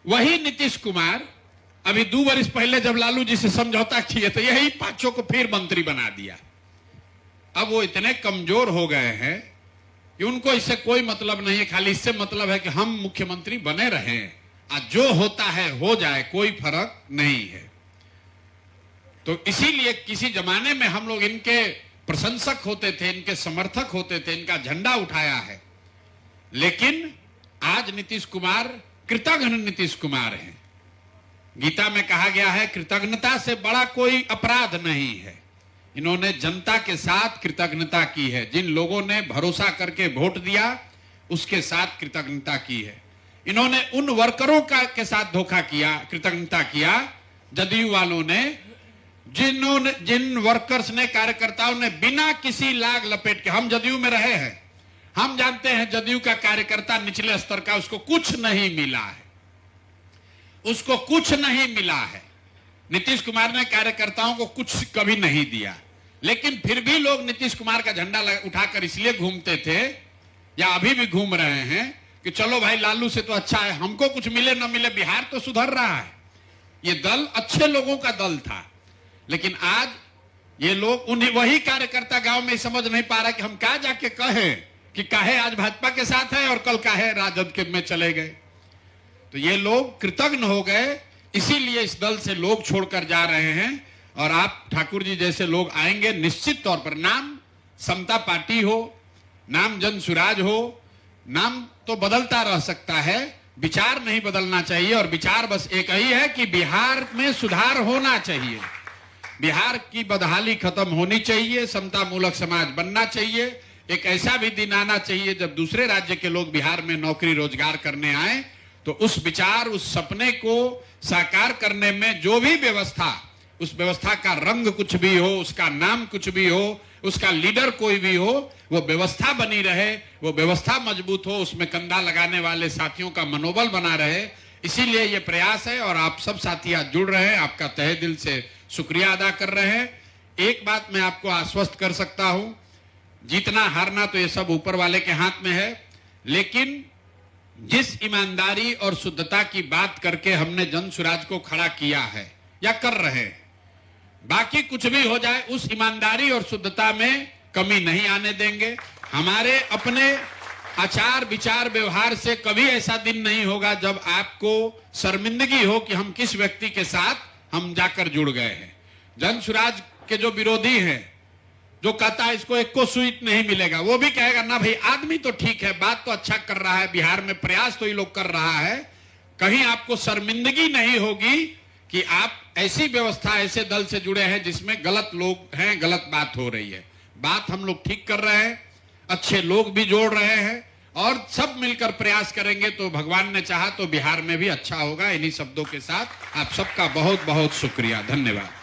वही नीतीश कुमार अभी 2 वर्ष पहले जब लालू जी से समझौता किए तो यही 5 को फिर मंत्री बना दिया। अब वो इतने कमजोर हो गए हैं कि उनको इससे कोई मतलब नहीं है, खाली इससे मतलब है कि हम मुख्यमंत्री बने रहें, आज जो होता है हो जाए, कोई फर्क नहीं है। तो इसीलिए किसी जमाने में हम लोग इनके प्रशंसक होते थे, इनके समर्थक होते थे, इनका झंडा उठाया है। लेकिन आज नीतीश कुमार कृतघ्न नीतीश कुमार हैं। गीता में कहा गया है कृतज्ञता से बड़ा कोई अपराध नहीं है। इन्होंने जनता के साथ कृतज्ञता की है। जिन लोगों ने भरोसा करके वोट दिया उसके साथ कृतज्ञता की है। इन्होंने उन वर्करों के साथ धोखा किया, कृतज्ञता किया, जदयू वालों ने, जिन वर्कर्स ने, कार्यकर्ताओं ने बिना किसी लाग लपेट के, हम जदयू में रहे हैं, हम जानते हैं जदयू का कार्यकर्ता निचले स्तर का, उसको कुछ नहीं मिला है, उसको कुछ नहीं मिला है। नीतीश कुमार ने कार्यकर्ताओं को कुछ कभी नहीं दिया, लेकिन फिर भी लोग नीतीश कुमार का झंडा उठाकर इसलिए घूमते थे या अभी भी घूम रहे हैं कि चलो भाई लालू से तो अच्छा है, हमको कुछ मिले न मिले, बिहार तो सुधर रहा है। ये दल अच्छे लोगों का दल था, लेकिन आज ये लोग वही कार्यकर्ता गांव में समझ नहीं पा रहा कि हम क्या जाके कहें कि काहे आज भाजपा के साथ है और कल काहे राजद के में चले गए। तो ये लोग कृतज्ञ हो गए, इसीलिए इस दल से लोग छोड़कर जा रहे हैं। और आप ठाकुर जी जैसे लोग आएंगे निश्चित तौर पर, नाम समता पार्टी हो, नाम जन सुराज हो, नाम तो बदलता रह सकता है, विचार नहीं बदलना चाहिए। और विचार बस एक ही है कि बिहार में सुधार होना चाहिए, बिहार की बदहाली खत्म होनी चाहिए, समता मूलक समाज बनना चाहिए। एक ऐसा भी दिन आना चाहिए जब दूसरे राज्य के लोग बिहार में नौकरी रोजगार करने आए तो उस विचार, उस सपने को साकार करने में जो भी व्यवस्था, उस व्यवस्था का रंग कुछ भी हो, उसका नाम कुछ भी हो, उसका लीडर कोई भी हो, वो व्यवस्था बनी रहे, वो व्यवस्था मजबूत हो, उसमें कंधा लगाने वाले साथियों का मनोबल बना रहे। इसीलिए ये प्रयास है और आप सब साथी आज जुड़ रहे हैं, आपका तहे दिल से शुक्रिया अदा कर रहे हैं। एक बात मैं आपको आश्वस्त कर सकता हूं, जीतना हारना तो ये सब ऊपर वाले के हाथ में है, लेकिन जिस ईमानदारी और शुद्धता की बात करके हमने जन सुराज को खड़ा किया है या कर रहे हैं, बाकी कुछ भी हो जाए उस ईमानदारी और शुद्धता में कमी नहीं आने देंगे। हमारे अपने आचार विचार व्यवहार से कभी ऐसा दिन नहीं होगा जब आपको शर्मिंदगी हो कि हम किस व्यक्ति के साथ हम जाकर जुड़ गए हैं। जन सुराज के जो विरोधी हैं, जो कहता है इसको एक को स्वीट नहीं मिलेगा, वो भी कहेगा ना भाई आदमी तो ठीक है, बात तो अच्छा कर रहा है, बिहार में प्रयास तो ये लोग कर रहा है। कहीं आपको शर्मिंदगी नहीं होगी कि आप ऐसी व्यवस्था, ऐसे दल से जुड़े हैं जिसमें गलत लोग हैं, गलत बात हो रही है। बात हम लोग ठीक कर रहे हैं, अच्छे लोग भी जोड़ रहे हैं और सब मिलकर प्रयास करेंगे तो भगवान ने चाहा तो बिहार में भी अच्छा होगा। इन्हीं शब्दों के साथ आप सबका बहुत बहुत शुक्रिया, धन्यवाद।